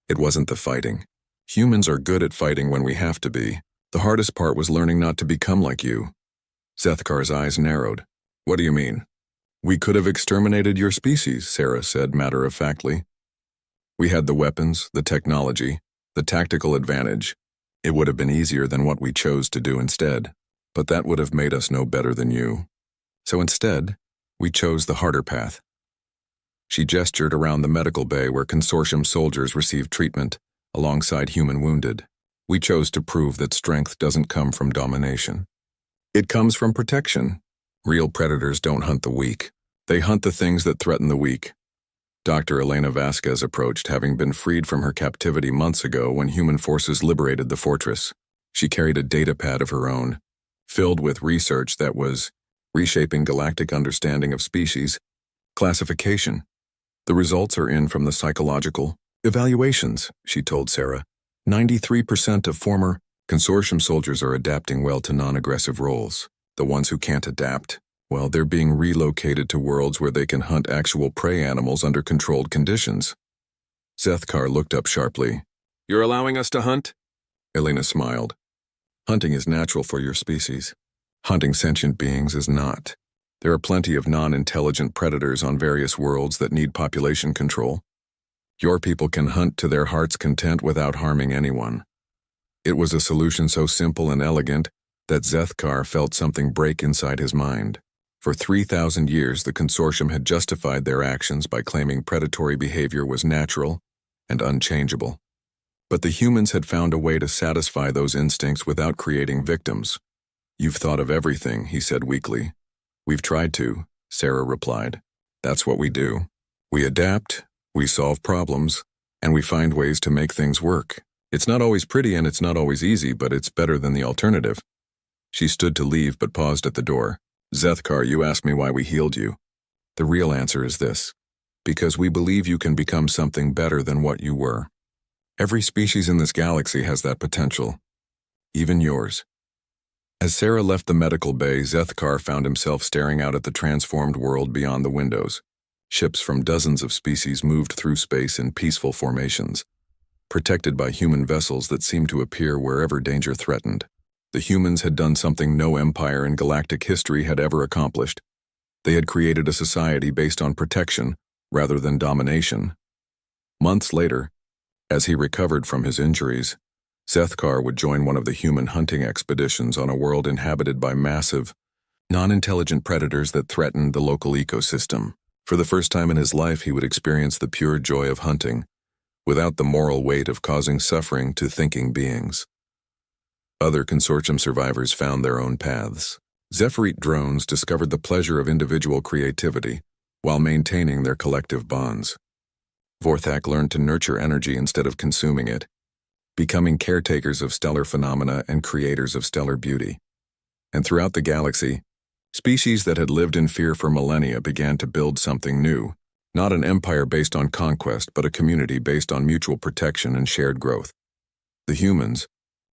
Speaker 1: It wasn't the fighting. Humans are good at fighting when we have to be. The hardest part was learning not to become like you." Zethkar's eyes narrowed. "What do you mean?" "We could have exterminated your species," Sarah said matter-of-factly. "We had the weapons, the technology, the tactical advantage. It would have been easier than what we chose to do instead, but that would have made us no better than you. So instead, we chose the harder path." She gestured around the medical bay where consortium soldiers received treatment, alongside human wounded. We chose to prove that strength doesn't come from domination. It comes from protection. Real predators don't hunt the weak. They hunt the things that threaten the weak. Dr. Elena Vasquez approached, having been freed from her captivity months ago when human forces liberated the fortress. She carried a datapad of her own, filled with research that was reshaping galactic understanding of species, classification. The results are in from the psychological evaluations, she told Sarah. 93% of former consortium soldiers are adapting well to non-aggressive roles. The ones who can't adapt, well, they're being relocated to worlds where they can hunt actual prey animals under controlled conditions. Zethkar looked up sharply. You're allowing us to hunt? Elena smiled. Hunting is natural for your species. Hunting sentient beings is not. There are plenty of non-intelligent predators on various worlds that need population control. Your people can hunt to their heart's content without harming anyone. It was a solution so simple and elegant that Zethkar felt something break inside his mind. For 3,000 years, the consortium had justified their actions by claiming predatory behavior was natural and unchangeable. But the humans had found a way to satisfy those instincts without creating victims. You've thought of everything, he said weakly. We've tried to, Sarah replied. That's what we do. We adapt, we solve problems, and we find ways to make things work. It's not always pretty and it's not always easy, but it's better than the alternative. She stood to leave but paused at the door. Zethkar, you asked me why we healed you. The real answer is this. Because we believe you can become something better than what you were. Every species in this galaxy has that potential. Even yours. As Sarah left the medical bay, Zethkar found himself staring out at the transformed world beyond the windows. Ships from dozens of species moved through space in peaceful formations, protected by human vessels that seemed to appear wherever danger threatened. The humans had done something no empire in galactic history had ever accomplished. They had created a society based on protection rather than domination. Months later, as he recovered from his injuries, Zethkar would join one of the human hunting expeditions on a world inhabited by massive, non-intelligent predators that threatened the local ecosystem. For the first time in his life, he would experience the pure joy of hunting, without the moral weight of causing suffering to thinking beings. Other consortium survivors found their own paths. Zephyr drones discovered the pleasure of individual creativity while maintaining their collective bonds. Vorthak learned to nurture energy instead of consuming it, becoming caretakers of stellar phenomena and creators of stellar beauty. And throughout the galaxy, species that had lived in fear for millennia began to build something new, not an empire based on conquest, but a community based on mutual protection and shared growth. The humans,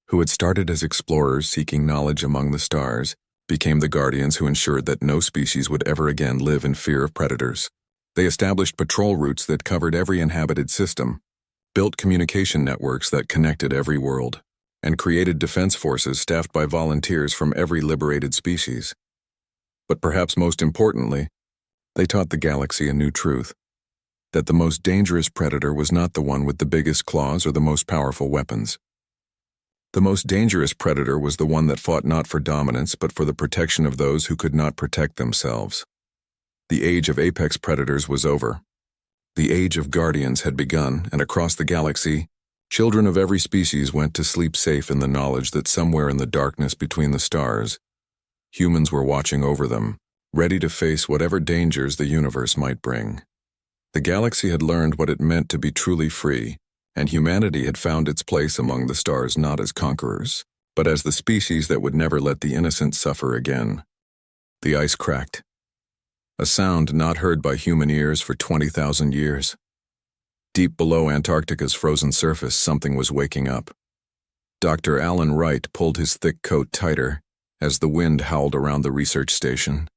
Speaker 1: who had started as explorers seeking knowledge among the stars, became the guardians who ensured that no species would ever again live in fear of predators. They established patrol routes that covered every inhabited system, built communication networks that connected every world, and created defense forces staffed by volunteers from every liberated species. But perhaps most importantly, they taught the galaxy a new truth, that the most dangerous predator was not the one with the biggest claws or the most powerful weapons. The most dangerous predator was the one that fought not for dominance but for the protection of those who could not protect themselves. The age of apex predators was over. The age of guardians had begun, and across the galaxy, children of every species went to sleep safe in the knowledge that somewhere in the darkness between the stars, humans were watching over them, ready to face whatever dangers the universe might bring. The galaxy had learned what it meant to be truly free, and humanity had found its place among the stars not as conquerors, but as the species that would never let the innocent suffer again. The ice cracked. A sound not heard by human ears for 20,000 years. Deep below Antarctica's frozen surface, something was waking up. Dr. Alan Wright pulled his thick coat tighter as the wind howled around the research station.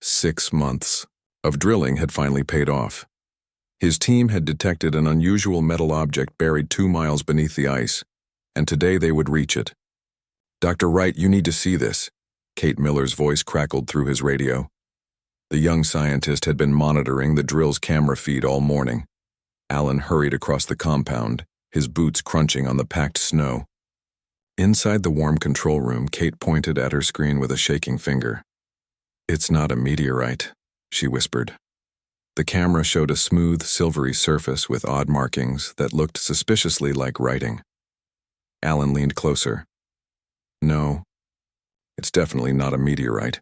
Speaker 1: 6 months of drilling had finally paid off. His team had detected an unusual metal object buried 2 miles beneath the ice, and today they would reach it. Dr. Wright, you need to see this. Kate Miller's voice crackled through his radio. The young scientist had been monitoring the drill's camera feed all morning. Alan hurried across the compound, his boots crunching on the packed snow. Inside the warm control room, Kate pointed at her screen with a shaking finger. It's not a meteorite, she whispered. The camera showed a smooth, silvery surface with odd markings that looked suspiciously like writing. Alan leaned closer. No, it's definitely not a meteorite.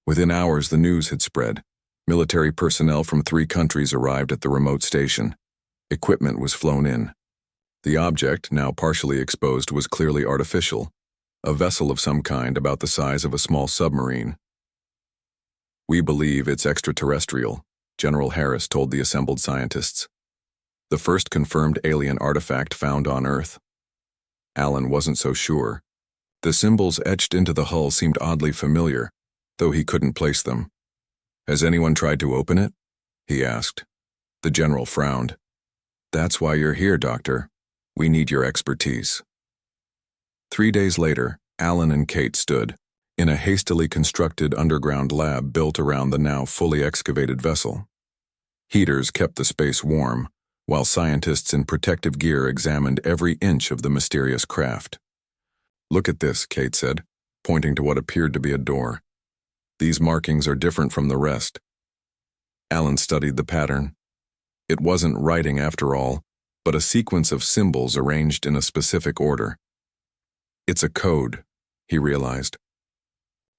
Speaker 1: Within hours, the news had spread. Military personnel from 3 countries arrived at the remote station. Equipment was flown in. The object, now partially exposed, was clearly artificial, a vessel of some kind about the size of a small submarine. We believe it's extraterrestrial, General Harris told the assembled scientists. The first confirmed alien artifact found on Earth. Alan wasn't so sure. The symbols etched into the hull seemed oddly familiar, though he couldn't place them. Has anyone tried to open it? He asked. The general frowned. That's why you're here, Doctor. We need your expertise. 3 days later, Alan and Kate stood in a hastily constructed underground lab built around the now fully excavated vessel. Heaters kept the space warm, while scientists in protective gear examined every inch of the mysterious craft. Look at this, Kate said, pointing to what appeared to be a door. These markings are different from the rest. Alan studied the pattern. It wasn't writing after all, but a sequence of symbols arranged in a specific order. It's a code, he realized.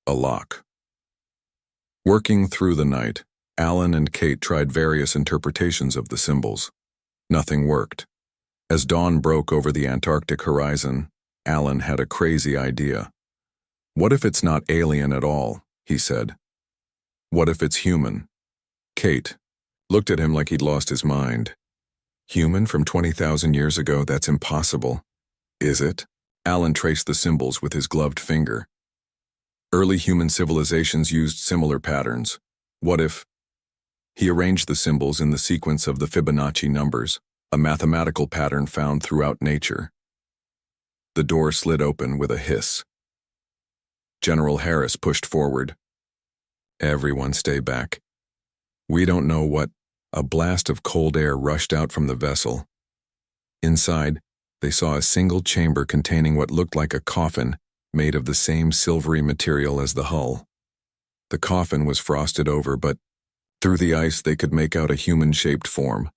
Speaker 1: A lock. Working through the night, Alan and Kate tried various interpretations of the symbols. Nothing worked. As dawn broke over the Antarctic horizon, Alan had a crazy idea. What if it's not alien at all, he said. What if it's human? Kate looked at him like he'd lost his mind. Human from 20,000 years ago, that's impossible. Is it? Alan traced the symbols with his gloved finger. Early human civilizations used similar patterns. What if? He arranged the symbols in the sequence of the Fibonacci numbers, a mathematical pattern found throughout nature. The door slid open with a hiss. General Harris pushed forward. Everyone stay back. We don't know what. A blast of cold air rushed out from the vessel. Inside, they saw a single chamber containing what looked like a coffin made of the same silvery material as the hull. The coffin was frosted over, but through the ice they could make out a human-shaped form.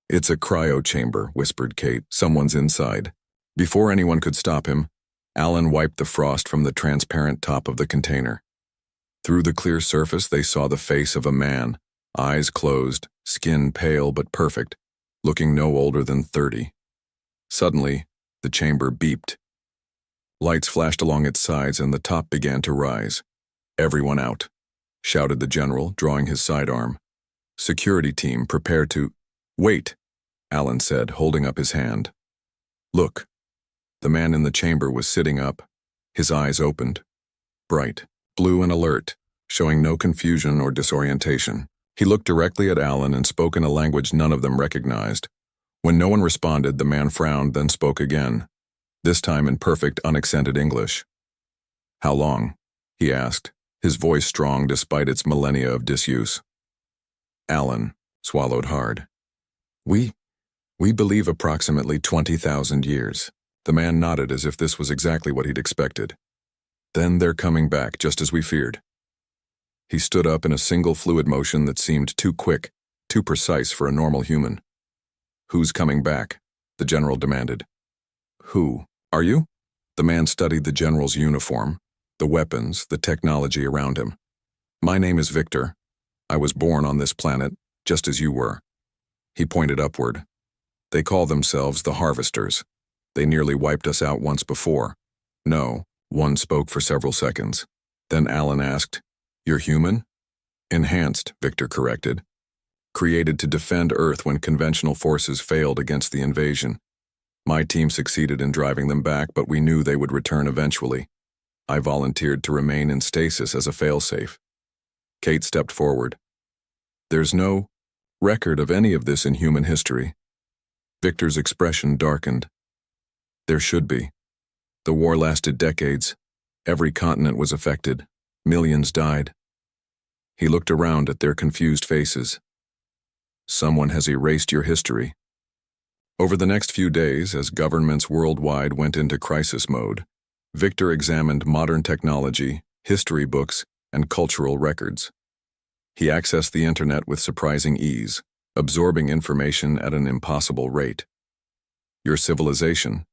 Speaker 1: It's a cryo chamber, whispered Kate. Someone's inside. Before anyone could stop him, Alan wiped the frost from the transparent top of the container. Through the clear surface they saw the face of a man, eyes closed, skin pale but perfect, looking no older than 30. Suddenly, the chamber beeped. Lights flashed along its sides and the top began to rise. Everyone out, shouted the general, drawing his sidearm. Security team, prepare to— Wait, Alan said, holding up his hand. Look. The man in the chamber was sitting up, his eyes opened. Bright, blue and alert, showing no confusion or disorientation. He looked directly at Alan and spoke in a language none of them recognized. When no one responded, the man frowned, then spoke again, this time in perfect, unaccented English. How long? He asked, his voice strong despite its millennia of disuse. Alan swallowed hard. We believe approximately 20,000 years. The man nodded as if this was exactly what he'd expected. Then they're coming back, just as we feared. He stood up in a single fluid motion that seemed too quick, too precise for a normal human. Who's coming back? The general demanded. Who? Are you? The man studied the general's uniform, the weapons, the technology around him. My name is Victor. I was born on this planet, just as you were. He pointed upward. They call themselves the Harvesters. They nearly wiped us out once before. No, one spoke for several seconds. Then Alan asked, You're human? Enhanced, Victor corrected. Created to defend Earth when conventional forces failed against the invasion. My team succeeded in driving them back, but we knew they would return eventually. I volunteered to remain in stasis as a failsafe. Kate stepped forward. There's no record of any of this in human history. Victor's expression darkened. There should be. The war lasted decades. Every continent was affected. Millions died. He looked around at their confused faces. Someone has erased your history. Over the next few days, as governments worldwide went into crisis mode, Victor examined modern technology, history books, and cultural records. He accessed the internet with surprising ease, absorbing information at an impossible rate. Your civilization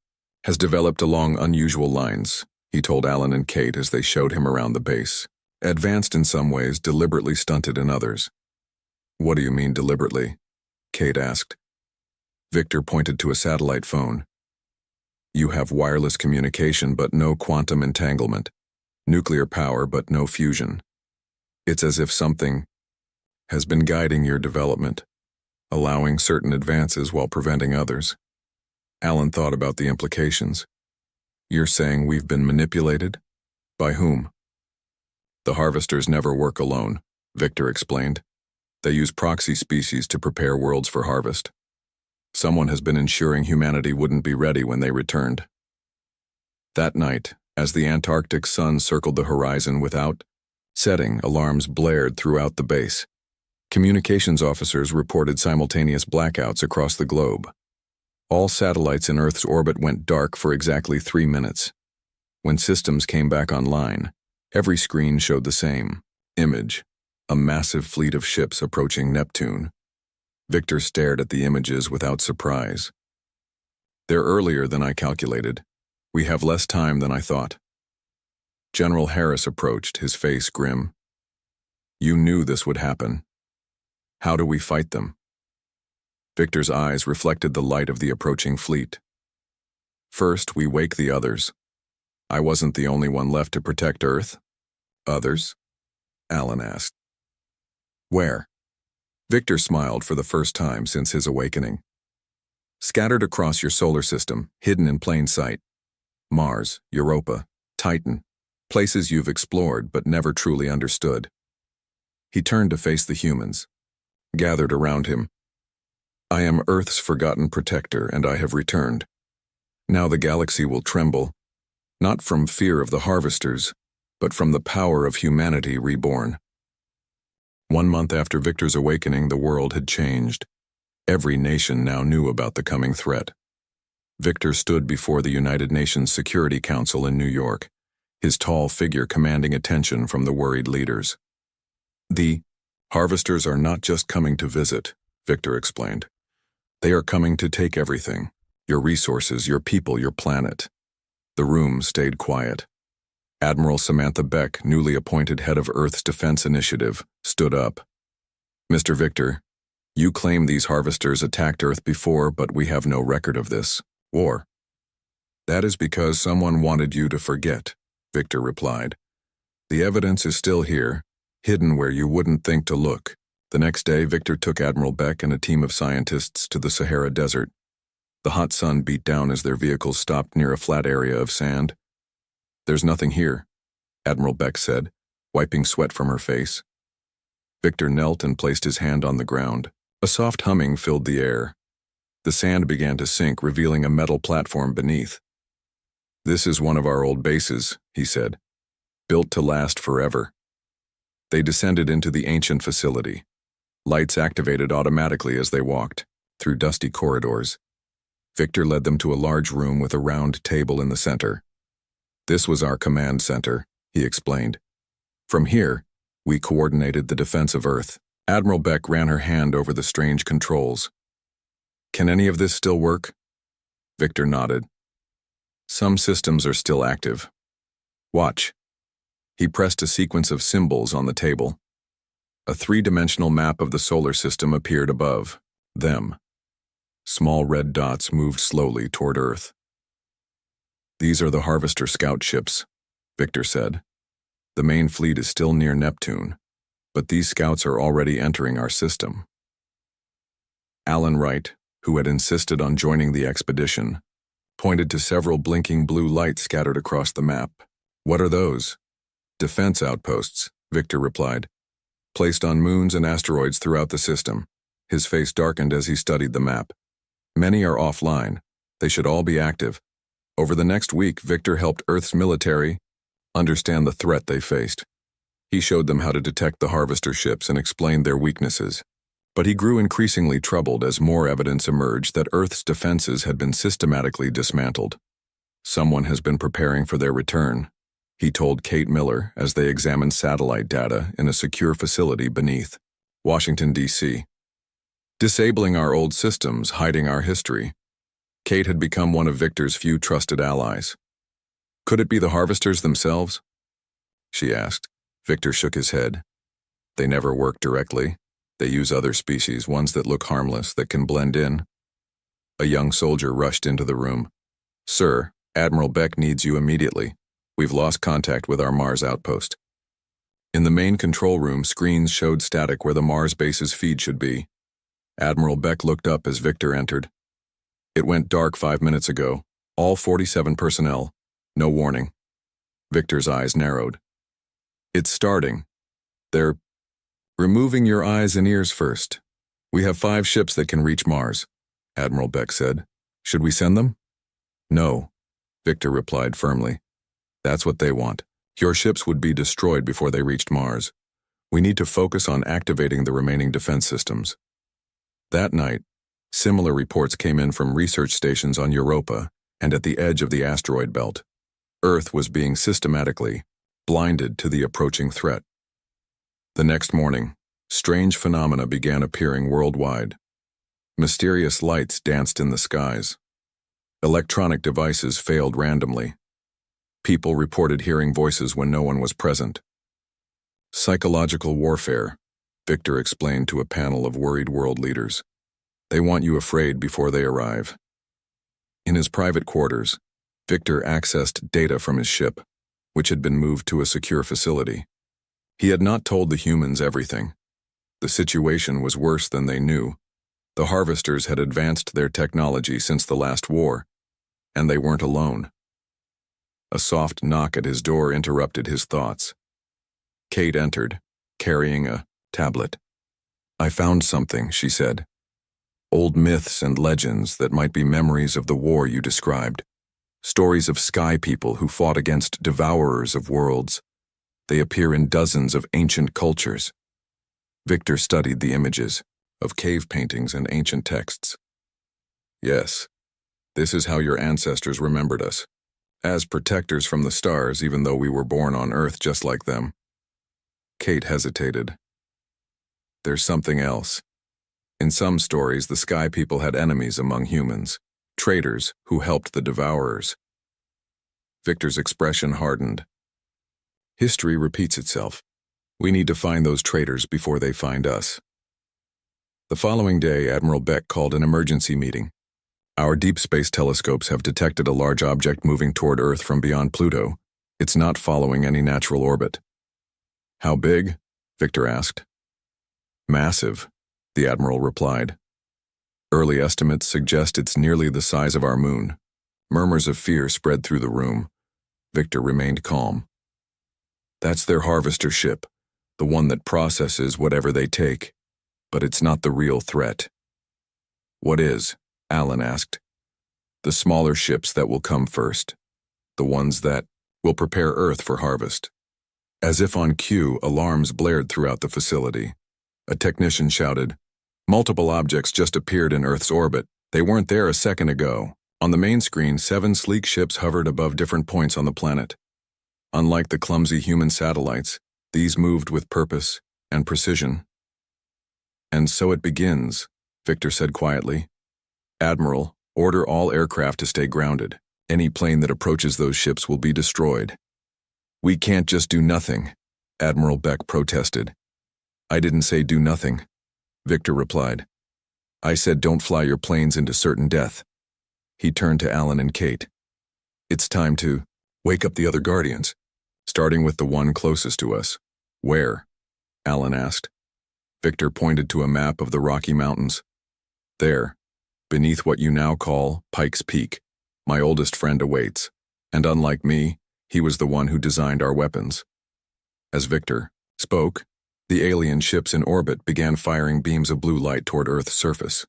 Speaker 1: has developed along unusual lines, he told Alan and Kate as they showed him around the base. Advanced in some ways, deliberately stunted in others. What do you mean deliberately? Kate asked. Victor pointed to a satellite phone. You have wireless communication but no quantum entanglement, nuclear power but no fusion. It's as if something has been guiding your development, allowing certain advances while preventing others. Alan thought about the implications. You're saying we've been manipulated? By whom? The harvesters never work alone, Victor explained. They use proxy species to prepare worlds for harvest. Someone has been ensuring humanity wouldn't be ready when they returned. That night, as the Antarctic sun circled the horizon without setting, alarms blared throughout the base. Communications officers reported simultaneous blackouts across the globe. All satellites in Earth's orbit went dark for exactly 3 minutes. When systems came back online, every screen showed the same image, a massive fleet of ships approaching Neptune. Victor stared at the images without surprise. They're earlier than I calculated. We have less time than I thought. General Harris approached, his face grim. You knew this would happen. How do we fight them? Victor's eyes reflected the light of the approaching fleet. First, we wake the others. I wasn't the only one left to protect Earth. Others? Alan asked. Where? Victor smiled for the first time since his awakening. Scattered across your solar system, hidden in plain sight. Mars, Europa, Titan, places you've explored but never truly understood. He turned to face the humans, gathered around him. I am Earth's forgotten protector, and I have returned. Now the galaxy will tremble, not from fear of the harvesters, but from the power of humanity reborn. 1 month after Victor's awakening, the world had changed. Every nation now knew about the coming threat. Victor stood before the United Nations Security Council in New York, his tall figure commanding attention from the worried leaders. The harvesters are not just coming to visit, Victor explained. They are coming to take everything, your resources, your people, your planet. The room stayed quiet. Admiral Samantha Beck, newly appointed head of Earth's Defense Initiative, stood up. Mr. Victor, you claim these harvesters attacked Earth before, but we have no record of this war. That is because someone wanted you to forget, Victor replied. The evidence is still here, hidden where you wouldn't think to look. The next day, Victor took Admiral Beck and a team of scientists to the Sahara Desert. The hot sun beat down as their vehicles stopped near a flat area of sand. There's nothing here, Admiral Beck said, wiping sweat from her face. Victor knelt and placed his hand on the ground. A soft humming filled the air. The sand began to sink, revealing a metal platform beneath. This is one of our old bases, he said, built to last forever. They descended into the ancient facility. Lights activated automatically as they walked, through dusty corridors. Victor led them to a large room with a round table in the center. This was our command center, he explained. From here, we coordinated the defense of Earth. Admiral Beck ran her hand over the strange controls. Can any of this still work? Victor nodded. Some systems are still active. Watch. He pressed a sequence of symbols on the table. A 3-dimensional map of the solar system appeared above them. Small red dots moved slowly toward Earth. These are the Harvester scout ships, Victor said. The main fleet is still near Neptune, but these scouts are already entering our system. Alan Wright, who had insisted on joining the expedition, pointed to several blinking blue lights scattered across the map. What are those? Defense outposts, Victor replied, placed on moons and asteroids throughout the system. His face darkened as he studied the map. Many are offline. They should all be active. Over the next week, Victor helped Earth's military understand the threat they faced. He showed them how to detect the harvester ships and explained their weaknesses. But he grew increasingly troubled as more evidence emerged that Earth's defenses had been systematically dismantled. Someone has been preparing for their return, he told Kate Miller as they examined satellite data in a secure facility beneath Washington, D.C. Disabling our old systems, hiding our history. Kate had become one of Victor's few trusted allies. Could it be the harvesters themselves? She asked. Victor shook his head. They never work directly. They use other species, ones that look harmless, that can blend in. A young soldier rushed into the room. Sir, Admiral Beck needs you immediately. We've lost contact with our Mars outpost. In the main control room, screens showed static where the Mars base's feed should be. Admiral Beck looked up as Victor entered. It went dark 5 minutes ago. All 47 personnel. No warning. Victor's eyes narrowed. It's starting. They're removing your eyes and ears first. We have 5 ships that can reach Mars, Admiral Beck said. Should we send them? No, Victor replied firmly. That's what they want. Your ships would be destroyed before they reached Mars. We need to focus on activating the remaining defense systems. That night, similar reports came in from research stations on Europa and at the edge of the asteroid belt. Earth was being systematically blinded to the approaching threat. The next morning, strange phenomena began appearing worldwide. Mysterious lights danced in the skies. Electronic devices failed randomly. People reported hearing voices when no one was present. Psychological warfare, Victor explained to a panel of worried world leaders. They want you afraid before they arrive. In his private quarters, Victor accessed data from his ship, which had been moved to a secure facility. He had not told the humans everything. The situation was worse than they knew. The harvesters had advanced their technology since the last war, and they weren't alone. A soft knock at his door interrupted his thoughts. Kate entered, carrying a tablet. I found something, she said. Old myths and legends that might be memories of the war you described. Stories of sky people who fought against devourers of worlds. They appear in dozens of ancient cultures. Victor studied the images of cave paintings and ancient texts. Yes, this is how your ancestors remembered us, as protectors from the stars, even though we were born on Earth just like them. Kate hesitated. There's something else. In some stories, the sky people had enemies among humans, traitors who helped the devourers. Victor's expression hardened. History repeats itself. We need to find those traitors before they find us. The following day, Admiral Beck called an emergency meeting. Our deep space telescopes have detected a large object moving toward Earth from beyond Pluto. It's not following any natural orbit. How big? Victor asked. Massive, the Admiral replied. Early estimates suggest it's nearly the size of our moon. Murmurs of fear spread through the room. Victor remained calm. That's their harvester ship, the one that processes whatever they take. But it's not the real threat. What is? Alan asked. The smaller ships that will come first. The ones that will prepare Earth for harvest. As if on cue, alarms blared throughout the facility. A technician shouted, multiple objects just appeared in Earth's orbit. They weren't there a second ago. On the main screen, 7 sleek ships hovered above different points on the planet. Unlike the clumsy human satellites, these moved with purpose and precision. And so it begins, Victor said quietly. Admiral, order all aircraft to stay grounded. Any plane that approaches those ships will be destroyed. We can't just do nothing, Admiral Beck protested. I didn't say do nothing, Victor replied. I said don't fly your planes into certain death. He turned to Alan and Kate. It's time to wake up the other Guardians, starting with the one closest to us. Where? Alan asked. Victor pointed to a map of the Rocky Mountains. There, beneath what you now call Pikes Peak, my oldest friend awaits, and unlike me, he was the one who designed our weapons. As Victor spoke, the alien ships in orbit began firing beams of blue light toward Earth's surface.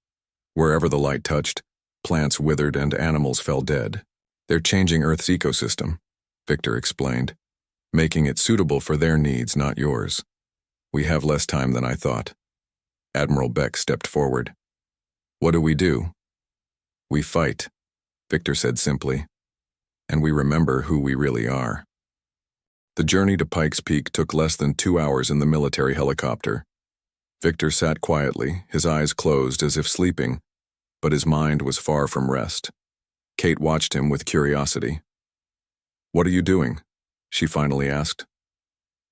Speaker 1: Wherever the light touched, plants withered and animals fell dead. They're changing Earth's ecosystem, Victor explained, making it suitable for their needs, not yours. We have less time than I thought. Admiral Beck stepped forward. What do? We fight, Victor said simply, and we remember who we really are. The journey to Pikes Peak took less than 2 hours in the military helicopter. Victor sat quietly, his eyes closed as if sleeping, but his mind was far from rest. Kate watched him with curiosity. "What are you doing?" she finally asked.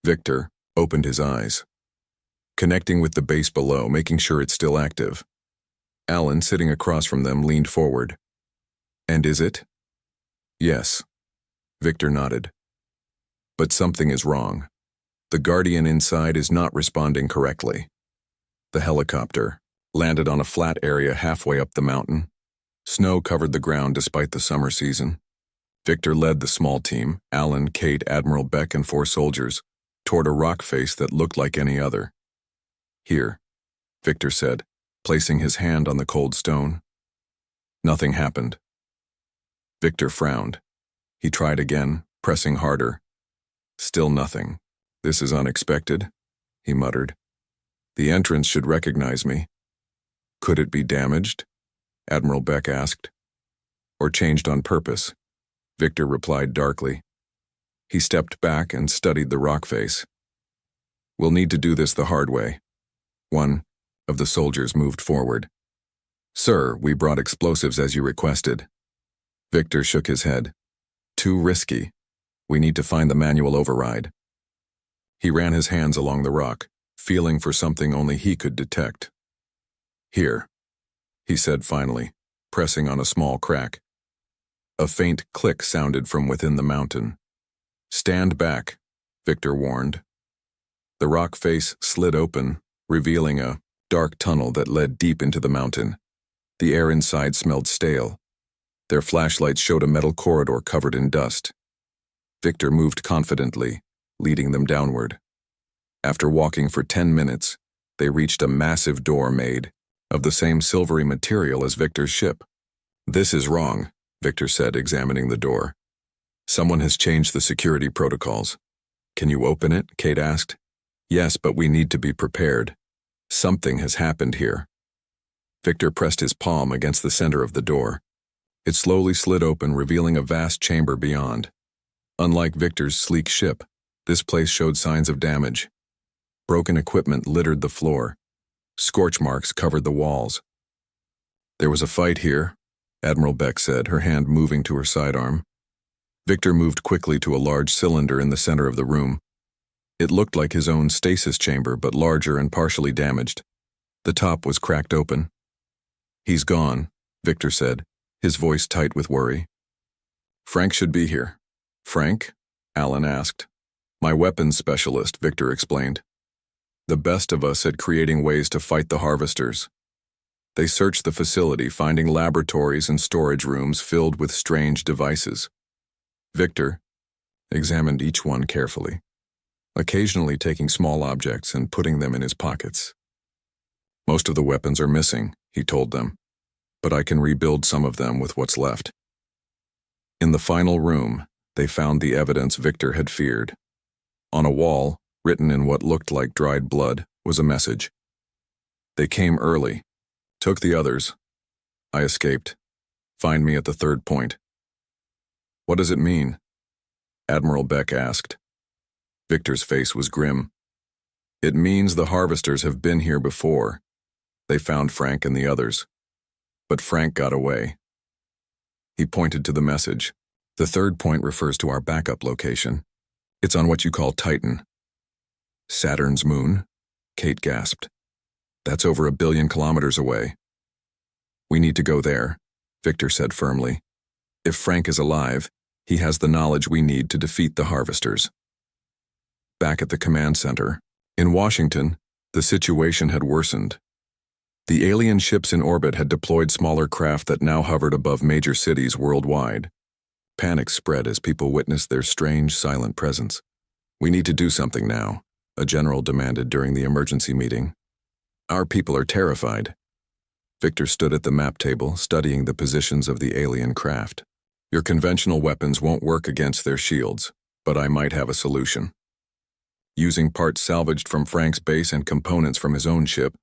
Speaker 1: Victor opened his eyes, connecting with the base below, making sure it's still active. Alan, sitting across from them, leaned forward. "And is it?" "Yes." Victor nodded. "But something is wrong. The Guardian inside is not responding correctly." The helicopter landed on a flat area halfway up the mountain. Snow covered the ground despite the summer season. Victor led the small team, Alan, Kate, Admiral Beck, and 4 soldiers, toward a rock face that looked like any other. "Here," Victor said, placing his hand on the cold stone. Nothing happened. Victor frowned. He tried again, pressing harder. Still nothing. "This is unexpected," he muttered. "The entrance should recognize me." "Could it be damaged?" Admiral Beck asked. "Or changed on purpose?" Victor replied darkly. He stepped back and studied the rock face. "We'll need to do this the hard way." One of the soldiers moved forward. "Sir, we brought explosives as you requested." Victor shook his head. "Too risky. We need to find the manual override." He ran his hands along the rock, feeling for something only he could detect. "Here," he said finally, pressing on a small crack. A faint click sounded from within the mountain. "Stand back," Victor warned. The rock face slid open, revealing a dark tunnel that led deep into the mountain. The air inside smelled stale. Their flashlights showed a metal corridor covered in dust. Victor moved confidently, leading them downward. After walking for 10 minutes, they reached a massive door made of the same silvery material as Victor's ship. "This is wrong," Victor said, examining the door. "Someone has changed the security protocols." "Can you open it?" Kate asked. "Yes, but we need to be prepared. Something has happened here." Victor pressed his palm against the center of the door. It slowly slid open, revealing a vast chamber beyond. Unlike Victor's sleek ship, this place showed signs of damage. Broken equipment littered the floor. Scorch marks covered the walls. "There was a fight here," Admiral Beck said, her hand moving to her sidearm. Victor moved quickly to a large cylinder in the center of the room. It looked like his own stasis chamber, but larger and partially damaged. The top was cracked open. "He's gone," Victor said, his voice tight with worry. "Frank should be here." "Frank?" Alan asked. "My weapons specialist," Victor explained. "The best of us at creating ways to fight the harvesters." They searched the facility, finding laboratories and storage rooms filled with strange devices. Victor examined each one carefully, occasionally taking small objects and putting them in his pockets. "Most of the weapons are missing," he told them, "but I can rebuild some of them with what's left." In the final room, they found the evidence Victor had feared. On a wall, written in what looked like dried blood, was a message. "They came early. Took the others. I escaped. Find me at the 3rd point." "What does it mean?" Admiral Beck asked. Victor's face was grim. "It means the harvesters have been here before. They found Frank and the others. But Frank got away." He pointed to the message. "The 3rd point refers to our backup location. It's on what you call Titan." "Saturn's moon?" Kate gasped. "That's over 1 billion kilometers away." "We need to go there," Victor said firmly. "If Frank is alive, he has the knowledge we need to defeat the harvesters." Back at the command center, in Washington, the situation had worsened. The alien ships in orbit had deployed smaller craft that now hovered above major cities worldwide. Panic spread as people witnessed their strange, silent presence. "We need to do something now," a general demanded during the emergency meeting. "Our people are terrified." Victor stood at the map table, studying the positions of the alien craft. "Your conventional weapons won't work against their shields, but I might have a solution." Using parts salvaged from Frank's base and components from his own ship,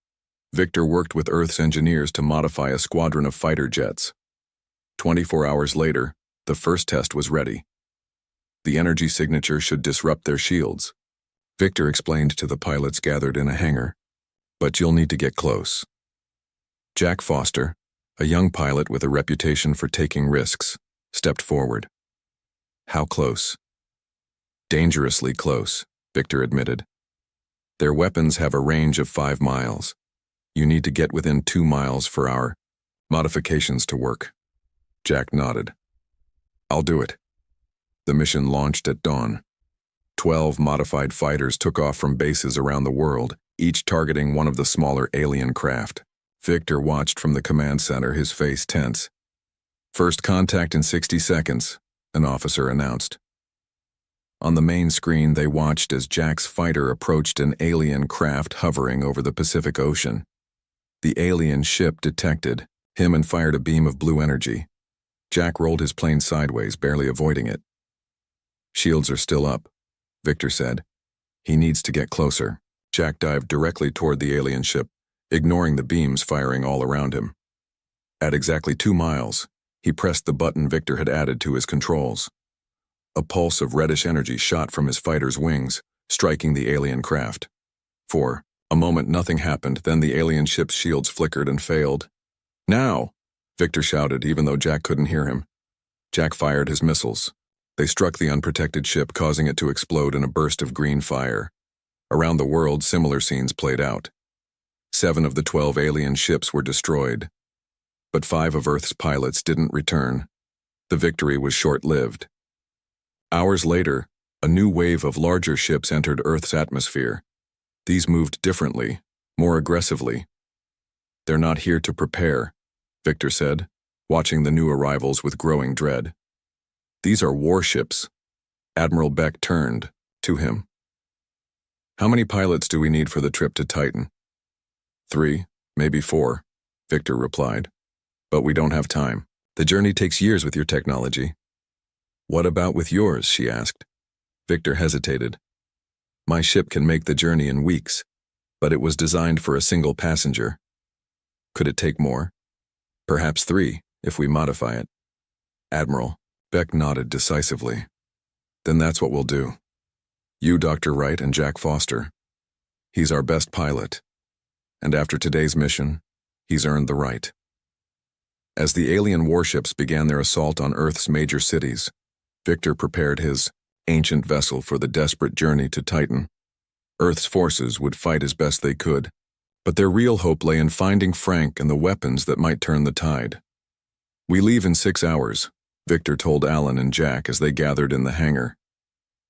Speaker 1: Victor worked with Earth's engineers to modify a squadron of fighter jets. 24 hours later, the first test was ready. The energy signature should disrupt their shields. Victor explained to the pilots gathered in a hangar. But you'll need to get close. Jack Foster, a young pilot with a reputation for taking risks, stepped forward. How close? Dangerously close, Victor admitted. Their weapons have a range of 5 miles. You need to get within 2 miles for our modifications to work. Jack nodded. I'll do it. The mission launched at dawn. 12 modified fighters took off from bases around the world, each targeting one of the smaller alien craft. Victor watched from the command center, his face tense. First contact in 60 seconds, an officer announced. On the main screen, they watched as Jack's fighter approached an alien craft hovering over the Pacific Ocean. The alien ship detected him and fired a beam of blue energy. Jack rolled his plane sideways, barely avoiding it. Shields are still up, Victor said. He needs to get closer. Jack dived directly toward the alien ship, ignoring the beams firing all around him. At exactly 2 miles, he pressed the button Victor had added to his controls. A pulse of reddish energy shot from his fighter's wings, striking the alien craft. For a moment, nothing happened, then the alien ship's shields flickered and failed. Now! Victor shouted, even though Jack couldn't hear him. Jack fired his missiles. They struck the unprotected ship, causing it to explode in a burst of green fire. Around the world, similar scenes played out. 7 of the 12 alien ships were destroyed. But 5 of Earth's pilots didn't return. The victory was short-lived. Hours later, a new wave of larger ships entered Earth's atmosphere. These moved differently, more aggressively. They're not here to prepare, Victor said, watching the new arrivals with growing dread. These are warships. Admiral Beck turned to him. How many pilots do we need for the trip to Titan? 3, maybe 4, Victor replied. But we don't have time. The journey takes years with your technology. What about with yours? She asked. Victor hesitated. My ship can make the journey in weeks, but it was designed for a single passenger. Could it take more? Perhaps 3, if we modify it. Admiral, Beck nodded decisively. Then that's what we'll do. You, Dr. Wright, and Jack Foster. He's our best pilot. And after today's mission, he's earned the right. As the alien warships began their assault on Earth's major cities, Victor prepared his ancient vessel for the desperate journey to Titan. Earth's forces would fight as best they could, but their real hope lay in finding Frank and the weapons that might turn the tide. We leave in 6 hours, Victor told Alan and Jack as they gathered in the hangar.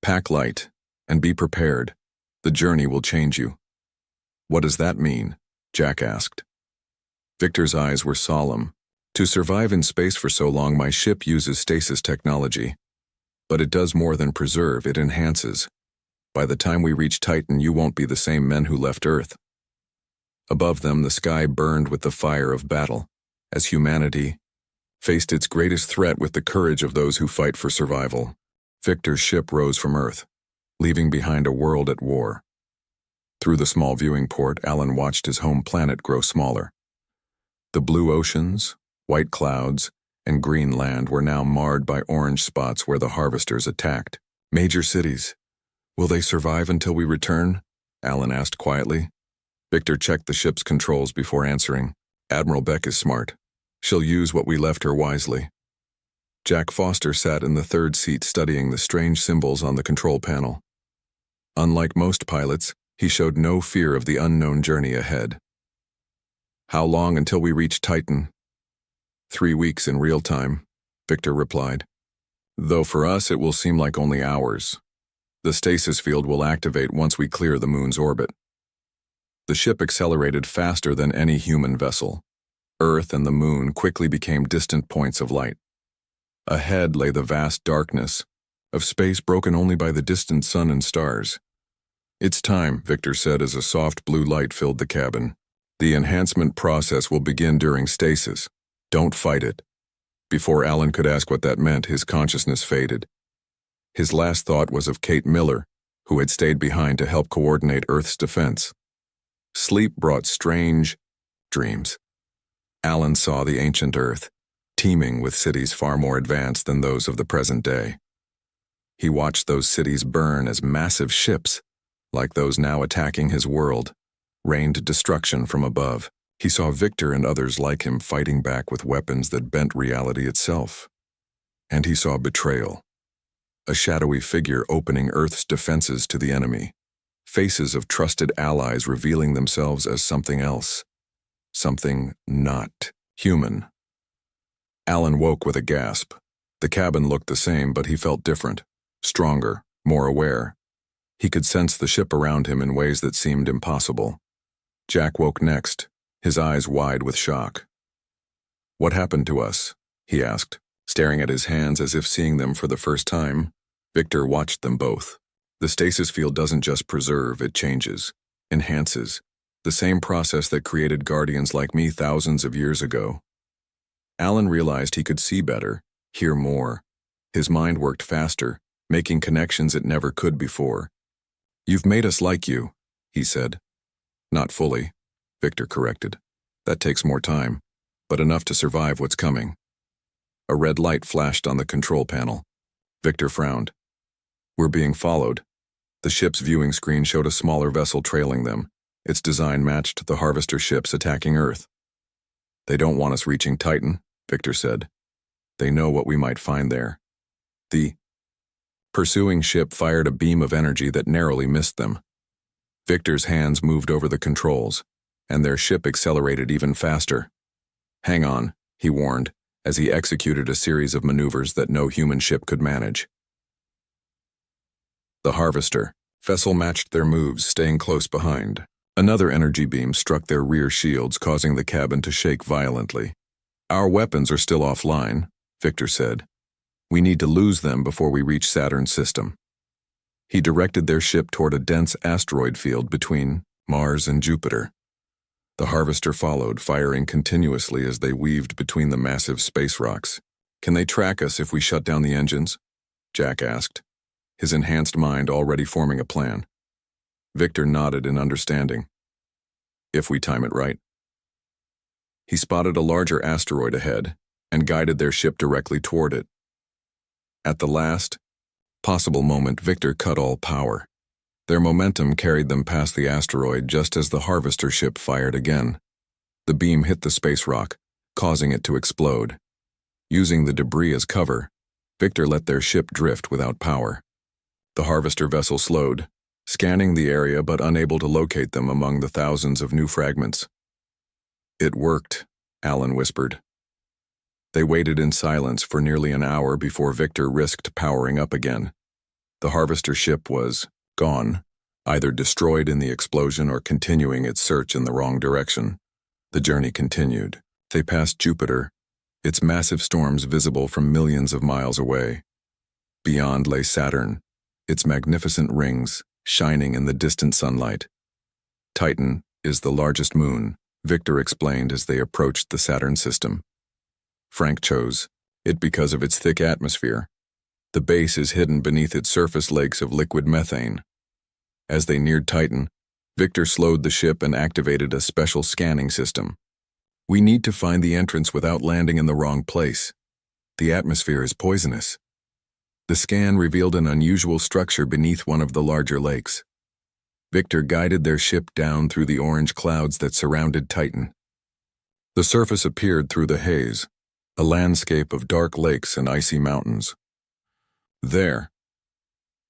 Speaker 1: Pack light and be prepared. The journey will change you. What does that mean? Jack asked. Victor's eyes were solemn. To survive in space for so long, my ship uses stasis technology. But it does more than preserve, it enhances. By the time we reach Titan, you won't be the same men who left Earth. Above them, the sky burned with the fire of battle, as humanity faced its greatest threat with the courage of those who fight for survival. Victor's ship rose from Earth, leaving behind a world at war. Through the small viewing port, Alan watched his home planet grow smaller. The blue oceans, white clouds, and green land were now marred by orange spots where the harvesters attacked. Major cities. Will they survive until we return? Alan asked quietly. Victor checked the ship's controls before answering. Admiral Beck is smart. She'll use what we left her wisely. Jack Foster sat in the 3rd seat studying the strange symbols on the control panel. Unlike most pilots, he showed no fear of the unknown journey ahead. How long until we reach Titan? 3 weeks in real time, Victor replied. Though for us it will seem like only hours. The stasis field will activate once we clear the moon's orbit. The ship accelerated faster than any human vessel. Earth and the moon quickly became distant points of light. Ahead lay the vast darkness of space broken only by the distant sun and stars. It's time, Victor said as a soft blue light filled the cabin. The enhancement process will begin during stasis. Don't fight it. Before Alan could ask what that meant, his consciousness faded. His last thought was of Kate Miller, who had stayed behind to help coordinate Earth's defense. Sleep brought strange dreams. Alan saw the ancient Earth, teeming with cities far more advanced than those of the present day. He watched those cities burn as massive ships, like those now attacking his world, rained destruction from above. He saw Victor and others like him fighting back with weapons that bent reality itself. And he saw betrayal. A shadowy figure opening Earth's defenses to the enemy. Faces of trusted allies revealing themselves as something else. Something not human. Alan woke with a gasp. The cabin looked the same, but he felt different, stronger, more aware. He could sense the ship around him in ways that seemed impossible. Jack woke next, his eyes wide with shock. "What happened to us?" he asked, staring at his hands as if seeing them for the first time. Victor watched them both. The stasis field doesn't just preserve, it changes, enhances, the same process that created guardians like me thousands of years ago. Alan realized he could see better, hear more. His mind worked faster, making connections it never could before. "You've made us like you," he said. "Not fully," Victor corrected. "That takes more time, but enough to survive what's coming." A red light flashed on the control panel. Victor frowned. "We're being followed." The ship's viewing screen showed a smaller vessel trailing them. Its design matched the harvester ships attacking Earth. "They don't want us reaching Titan," Victor said. "They know what we might find there." The pursuing ship fired a beam of energy that narrowly missed them. Victor's hands moved over the controls, and their ship accelerated even faster. "Hang on," he warned, as he executed a series of maneuvers that no human ship could manage. The harvester vessel matched their moves, staying close behind. Another energy beam struck their rear shields, causing the cabin to shake violently. "Our weapons are still offline," Victor said. "We need to lose them before we reach Saturn's system." He directed their ship toward a dense asteroid field between Mars and Jupiter. The harvester followed, firing continuously as they weaved between the massive space rocks. "Can they track us if we shut down the engines?" Jack asked, his enhanced mind already forming a plan. Victor nodded in understanding. "If we time it right." He spotted a larger asteroid ahead and guided their ship directly toward it. At the last possible moment, Victor cut all power. Their momentum carried them past the asteroid just as the harvester ship fired again. The beam hit the space rock, causing it to explode. Using the debris as cover, Victor let their ship drift without power. The harvester vessel slowed, scanning the area but unable to locate them among the thousands of new fragments. "It worked," Alan whispered. They waited in silence for nearly an hour before Victor risked powering up again. The harvester ship was gone, either destroyed in the explosion or continuing its search in the wrong direction. The journey continued. They passed Jupiter, its massive storms visible from millions of miles away. Beyond lay Saturn, its magnificent rings shining in the distant sunlight. "Titan is the largest moon," Victor explained as they approached the Saturn system. Frank chose it because of its thick atmosphere. The base is hidden beneath its surface lakes of liquid methane. As they neared Titan, Victor slowed the ship and activated a special scanning system. "We need to find the entrance without landing in the wrong place. The atmosphere is poisonous." The scan revealed an unusual structure beneath one of the larger lakes. Victor guided their ship down through the orange clouds that surrounded Titan. The surface appeared through the haze, a landscape of dark lakes and icy mountains. There,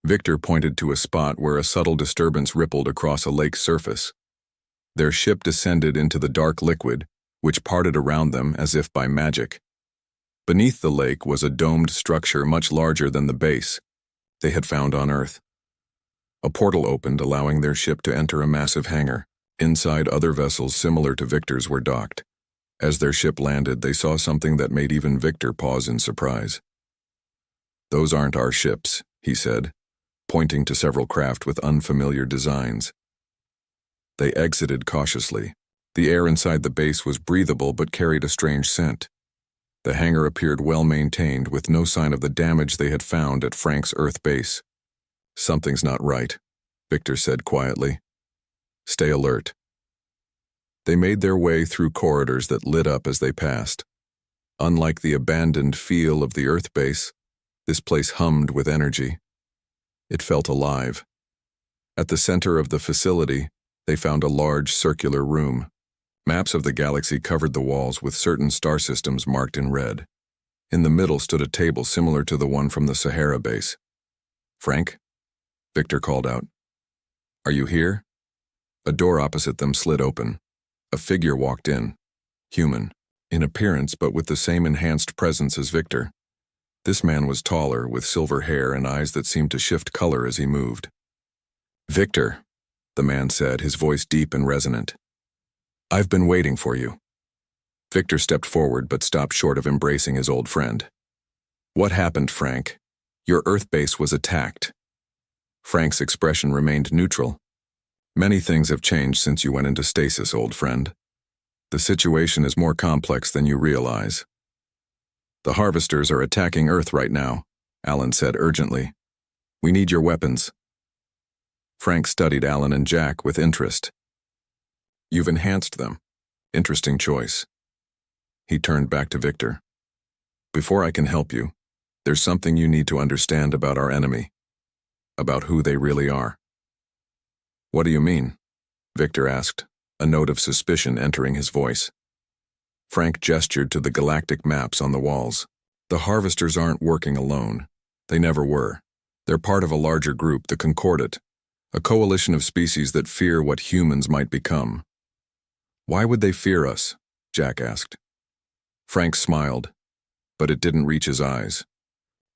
Speaker 1: Victor pointed to a spot where a subtle disturbance rippled across a lake's surface. Their ship descended into the dark liquid, which parted around them as if by magic. Beneath the lake was a domed structure much larger than the base they had found on Earth. A portal opened, allowing their ship to enter a massive hangar. Inside, other vessels similar to Victor's were docked. As their ship landed, they saw something that made even Victor pause in surprise. "Those aren't our ships," he said, pointing to several craft with unfamiliar designs. They exited cautiously. The air inside the base was breathable but carried a strange scent. The hangar appeared well-maintained, with no sign of the damage they had found at Frank's Earth base. "Something's not right," Victor said quietly. "Stay alert." They made their way through corridors that lit up as they passed. Unlike the abandoned feel of the Earth base, this place hummed with energy. It felt alive. At the center of the facility, they found a large circular room. Maps of the galaxy covered the walls with certain star systems marked in red. In the middle stood a table similar to the one from the Sahara base. "Frank?" Victor called out. "Are you here?" A door opposite them slid open. A figure walked in. Human, in appearance but with the same enhanced presence as Victor. This man was taller, with silver hair and eyes that seemed to shift color as he moved. "Victor," the man said, his voice deep and resonant. "I've been waiting for you." Victor stepped forward but stopped short of embracing his old friend. "What happened, Frank? Your Earth base was attacked." Frank's expression remained neutral. "Many things have changed since you went into stasis, old friend. The situation is more complex than you realize." "The harvesters are attacking Earth right now," Alan said urgently. "We need your weapons." Frank studied Alan and Jack with interest. "You've enhanced them. Interesting choice." He turned back to Victor. "Before I can help you, there's something you need to understand about our enemy. About who they really are." "What do you mean?" Victor asked, a note of suspicion entering his voice. Frank gestured to the galactic maps on the walls. "The harvesters aren't working alone. They never were. They're part of a larger group, the Concordat, a coalition of species that fear what humans might become." "Why would they fear us?" Jack asked. Frank smiled, but it didn't reach his eyes.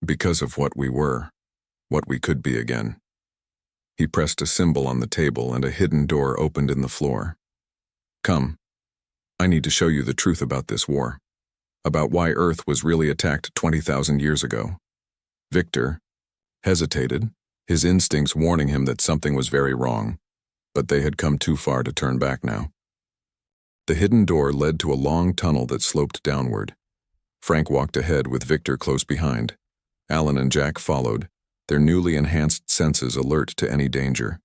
Speaker 1: "Because of what we were, what we could be again." He pressed a symbol on the table and a hidden door opened in the floor. "Come. I need to show you the truth about this war. About why Earth was really attacked 20,000 years ago." Victor hesitated, his instincts warning him that something was very wrong, but they had come too far to turn back now. The hidden door led to a long tunnel that sloped downward. Frank walked ahead with Victor close behind. Alan and Jack followed, their newly enhanced senses alert to any danger.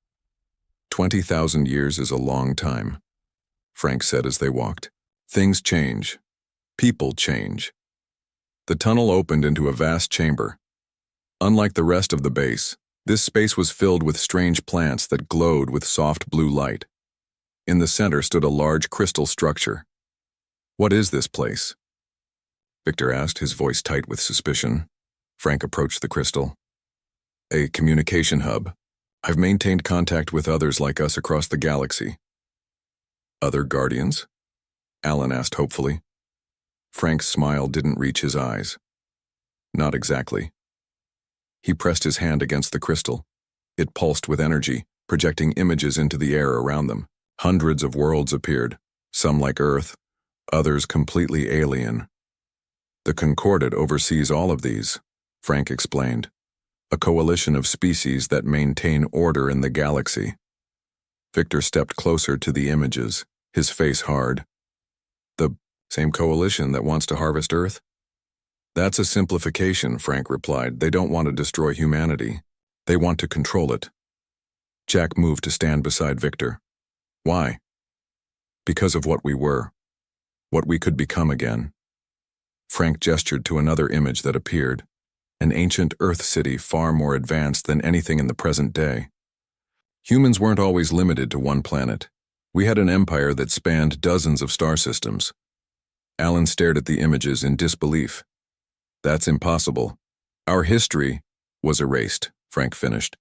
Speaker 1: 20,000 years is a long time, Frank said as they walked. Things change. People change. The tunnel opened into a vast chamber. Unlike the rest of the base, this space was filled with strange plants that glowed with soft blue light. In the center stood a large crystal structure. "What is this place?" Victor asked, his voice tight with suspicion. Frank approached the crystal. "A communication hub. I've maintained contact with others like us across the galaxy." "Other Guardians?" Alan asked hopefully. Frank's smile didn't reach his eyes. "Not exactly." He pressed his hand against the crystal. It pulsed with energy, projecting images into the air around them. Hundreds of worlds appeared, some like Earth, others completely alien. "The Concordat oversees all of these," Frank explained. "A coalition of species that maintain order in the galaxy." Victor stepped closer to the images, his face hard. "The same coalition that wants to harvest Earth?" "That's a simplification," Frank replied. "They don't want to destroy humanity. They want to control it." Jack moved to stand beside Victor. "Why?" "Because of what we were. What we could become again." Frank gestured to another image that appeared, an ancient Earth city far more advanced than anything in the present day. Humans weren't always limited to one planet. We had an empire that spanned dozens of star systems. Alan stared at the images in disbelief. "That's impossible. Our history was erased," Frank finished,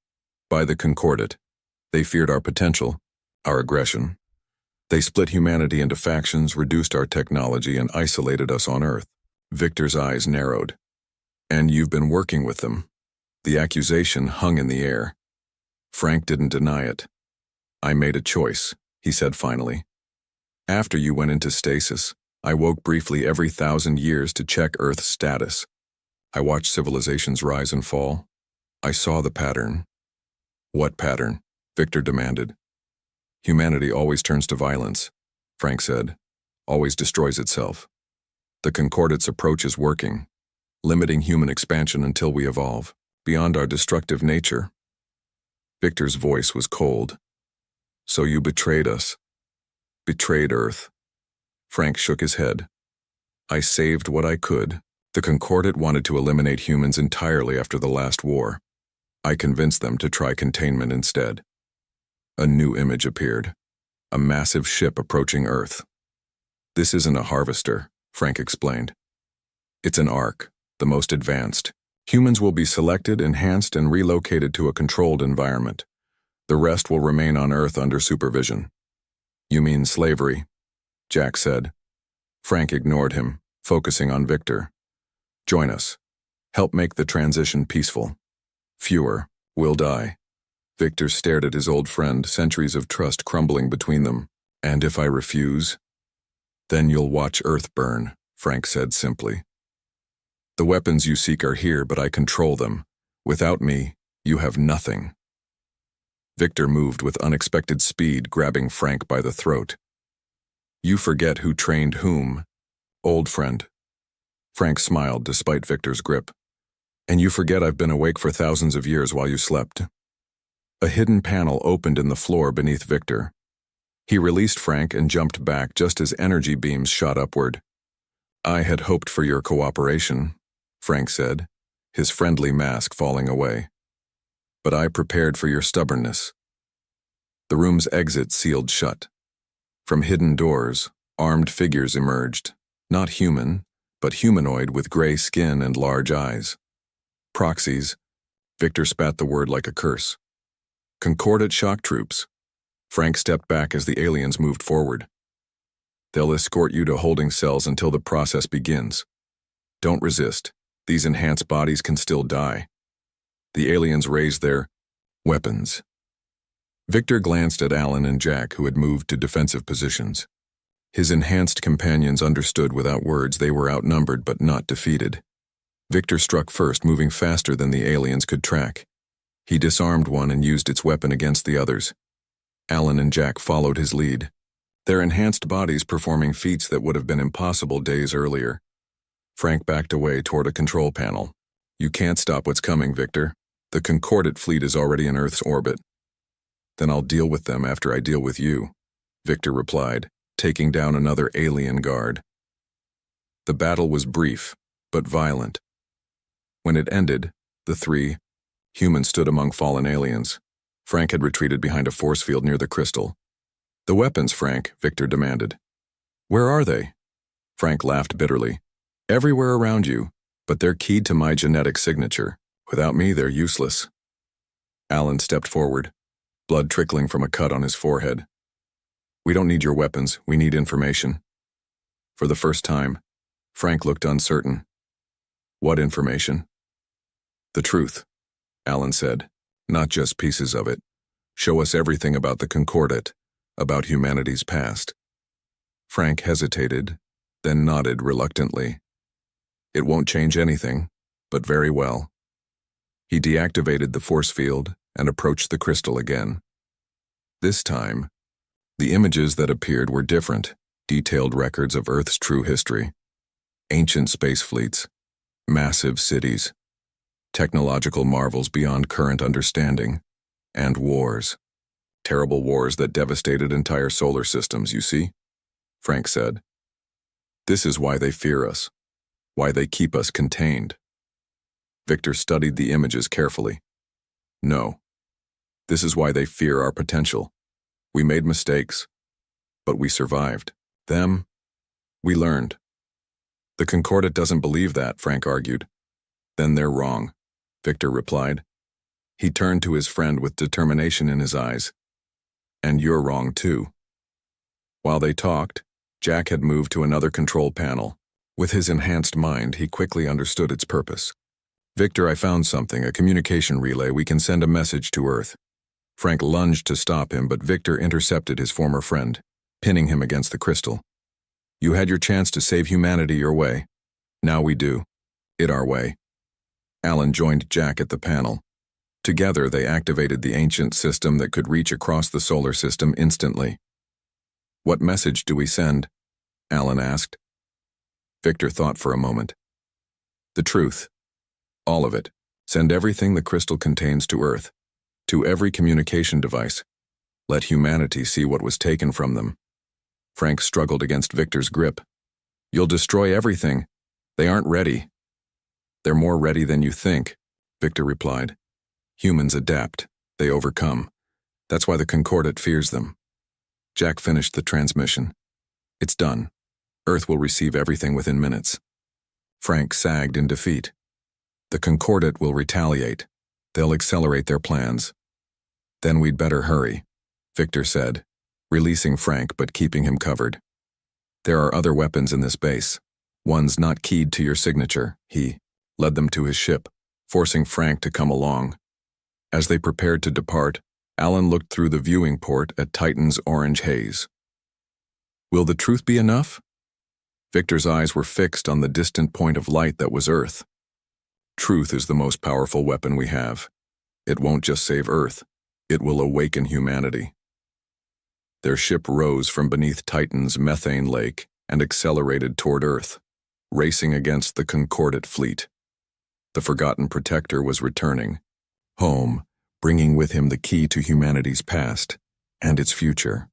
Speaker 1: "by the Concordat. They feared our potential, our aggression. They split humanity into factions, reduced our technology, and isolated us on Earth." Victor's eyes narrowed. "And you've been working with them." The accusation hung in the air. Frank didn't deny it. "I made a choice," he said finally. "After you went into stasis, I woke briefly every 1,000 years to check Earth's status. I watched civilizations rise and fall. I saw the pattern." "What pattern?" Victor demanded. "Humanity always turns to violence," Frank said. "Always destroys itself. The Concordat's approach is working, limiting human expansion until we evolve, beyond our destructive nature." Victor's voice was cold. "So you betrayed us. Betrayed Earth." Frank shook his head. "I saved what I could. The Concordat wanted to eliminate humans entirely after the last war. I convinced them to try containment instead. A new image appeared. A massive ship approaching Earth. This isn't a harvester, Frank explained. It's an Ark, the most advanced. Humans will be selected, enhanced, and relocated to a controlled environment. The rest will remain on Earth under supervision. You mean slavery? Jack said. Frank ignored him, focusing on Victor. Join us. Help make the transition peaceful. Fewer will die. Victor stared at his old friend, centuries of trust crumbling between them. And if I refuse? Then you'll watch Earth burn, Frank said simply. The weapons you seek are here, but I control them. Without me, you have nothing. Victor moved with unexpected speed, grabbing Frank by the throat. You forget who trained whom, old friend. Frank smiled despite Victor's grip. And you forget I've been awake for thousands of years while you slept. A hidden panel opened in the floor beneath Victor. He released Frank and jumped back just as energy beams shot upward. I had hoped for your cooperation, Frank said, his friendly mask falling away. But I prepared for your stubbornness. The room's exit sealed shut. From hidden doors, armed figures emerged, not human, but humanoid with gray skin and large eyes. Proxies. Victor spat the word like a curse. Concordate shock troops. Frank stepped back as the aliens moved forward. They'll escort you to holding cells until the process begins. Don't resist. These enhanced bodies can still die. The aliens raised their weapons. Victor glanced at Alan and Jack, who had moved to defensive positions. His enhanced companions understood without words they were outnumbered but not defeated. Victor struck first, moving faster than the aliens could track. He disarmed one and used its weapon against the others. Alan and Jack followed his lead, their enhanced bodies performing feats that would have been impossible days earlier. Frank backed away toward a control panel. You can't stop what's coming, Victor. The Concordate fleet is already in Earth's orbit. Then I'll deal with them after I deal with you, Victor replied, taking down another alien guard. The battle was brief, but violent. When it ended, the three humans stood among fallen aliens. Frank had retreated behind a force field near the crystal. The weapons, Frank, Victor demanded. Where are they? Frank laughed bitterly. Everywhere around you, but they're keyed to my genetic signature. Without me, they're useless. Alan stepped forward, blood trickling from a cut on his forehead. We don't need your weapons, we need information. For the first time, Frank looked uncertain. What information? The truth, Alan said, not just pieces of it. Show us everything about the Concordate, about humanity's past. Frank hesitated, then nodded reluctantly. It won't change anything, but very well. He deactivated the force field and approached the crystal again. This time, the images that appeared were different, detailed records of Earth's true history. Ancient space fleets, massive cities, technological marvels beyond current understanding, and wars. Terrible wars that devastated entire solar systems, you see? Frank said. This is why they fear us, why they keep us contained. Victor studied the images carefully. No. This is why they fear our potential. We made mistakes, but we survived. Them, we learned. The Concordate doesn't believe that, Frank argued. Then they're wrong, Victor replied. He turned to his friend with determination in his eyes. And you're wrong too. While they talked, Jack had moved to another control panel. With his enhanced mind, he quickly understood its purpose. Victor, I found something, a communication relay. We can send a message to Earth. Frank lunged to stop him, but Victor intercepted his former friend, pinning him against the crystal. You had your chance to save humanity your way. Now we do. It our way. Alan joined Jack at the panel. Together, they activated the ancient system that could reach across the solar system instantly. What message do we send? Alan asked. Victor thought for a moment. The truth. All of it. Send everything the crystal contains to Earth. To every communication device. Let humanity see what was taken from them. Frank struggled against Victor's grip. You'll destroy everything. They aren't ready. They're more ready than you think, Victor replied. Humans adapt. They overcome. That's why the Concordat fears them. Jack finished the transmission. It's done. Earth will receive everything within minutes. Frank sagged in defeat. The Concordat will retaliate. They'll accelerate their plans. Then we'd better hurry, Victor said, releasing Frank but keeping him covered. There are other weapons in this base. One's not keyed to your signature. He led them to his ship, forcing Frank to come along. As they prepared to depart, Alan looked through the viewing port at Titan's orange haze. Will the truth be enough? Victor's eyes were fixed on the distant point of light that was Earth. Truth is the most powerful weapon we have. It won't just save Earth. It will awaken humanity. Their ship rose from beneath Titan's methane lake and accelerated toward Earth, racing against the Concordat fleet. The forgotten protector was returning, home, bringing with him the key to humanity's past and its future.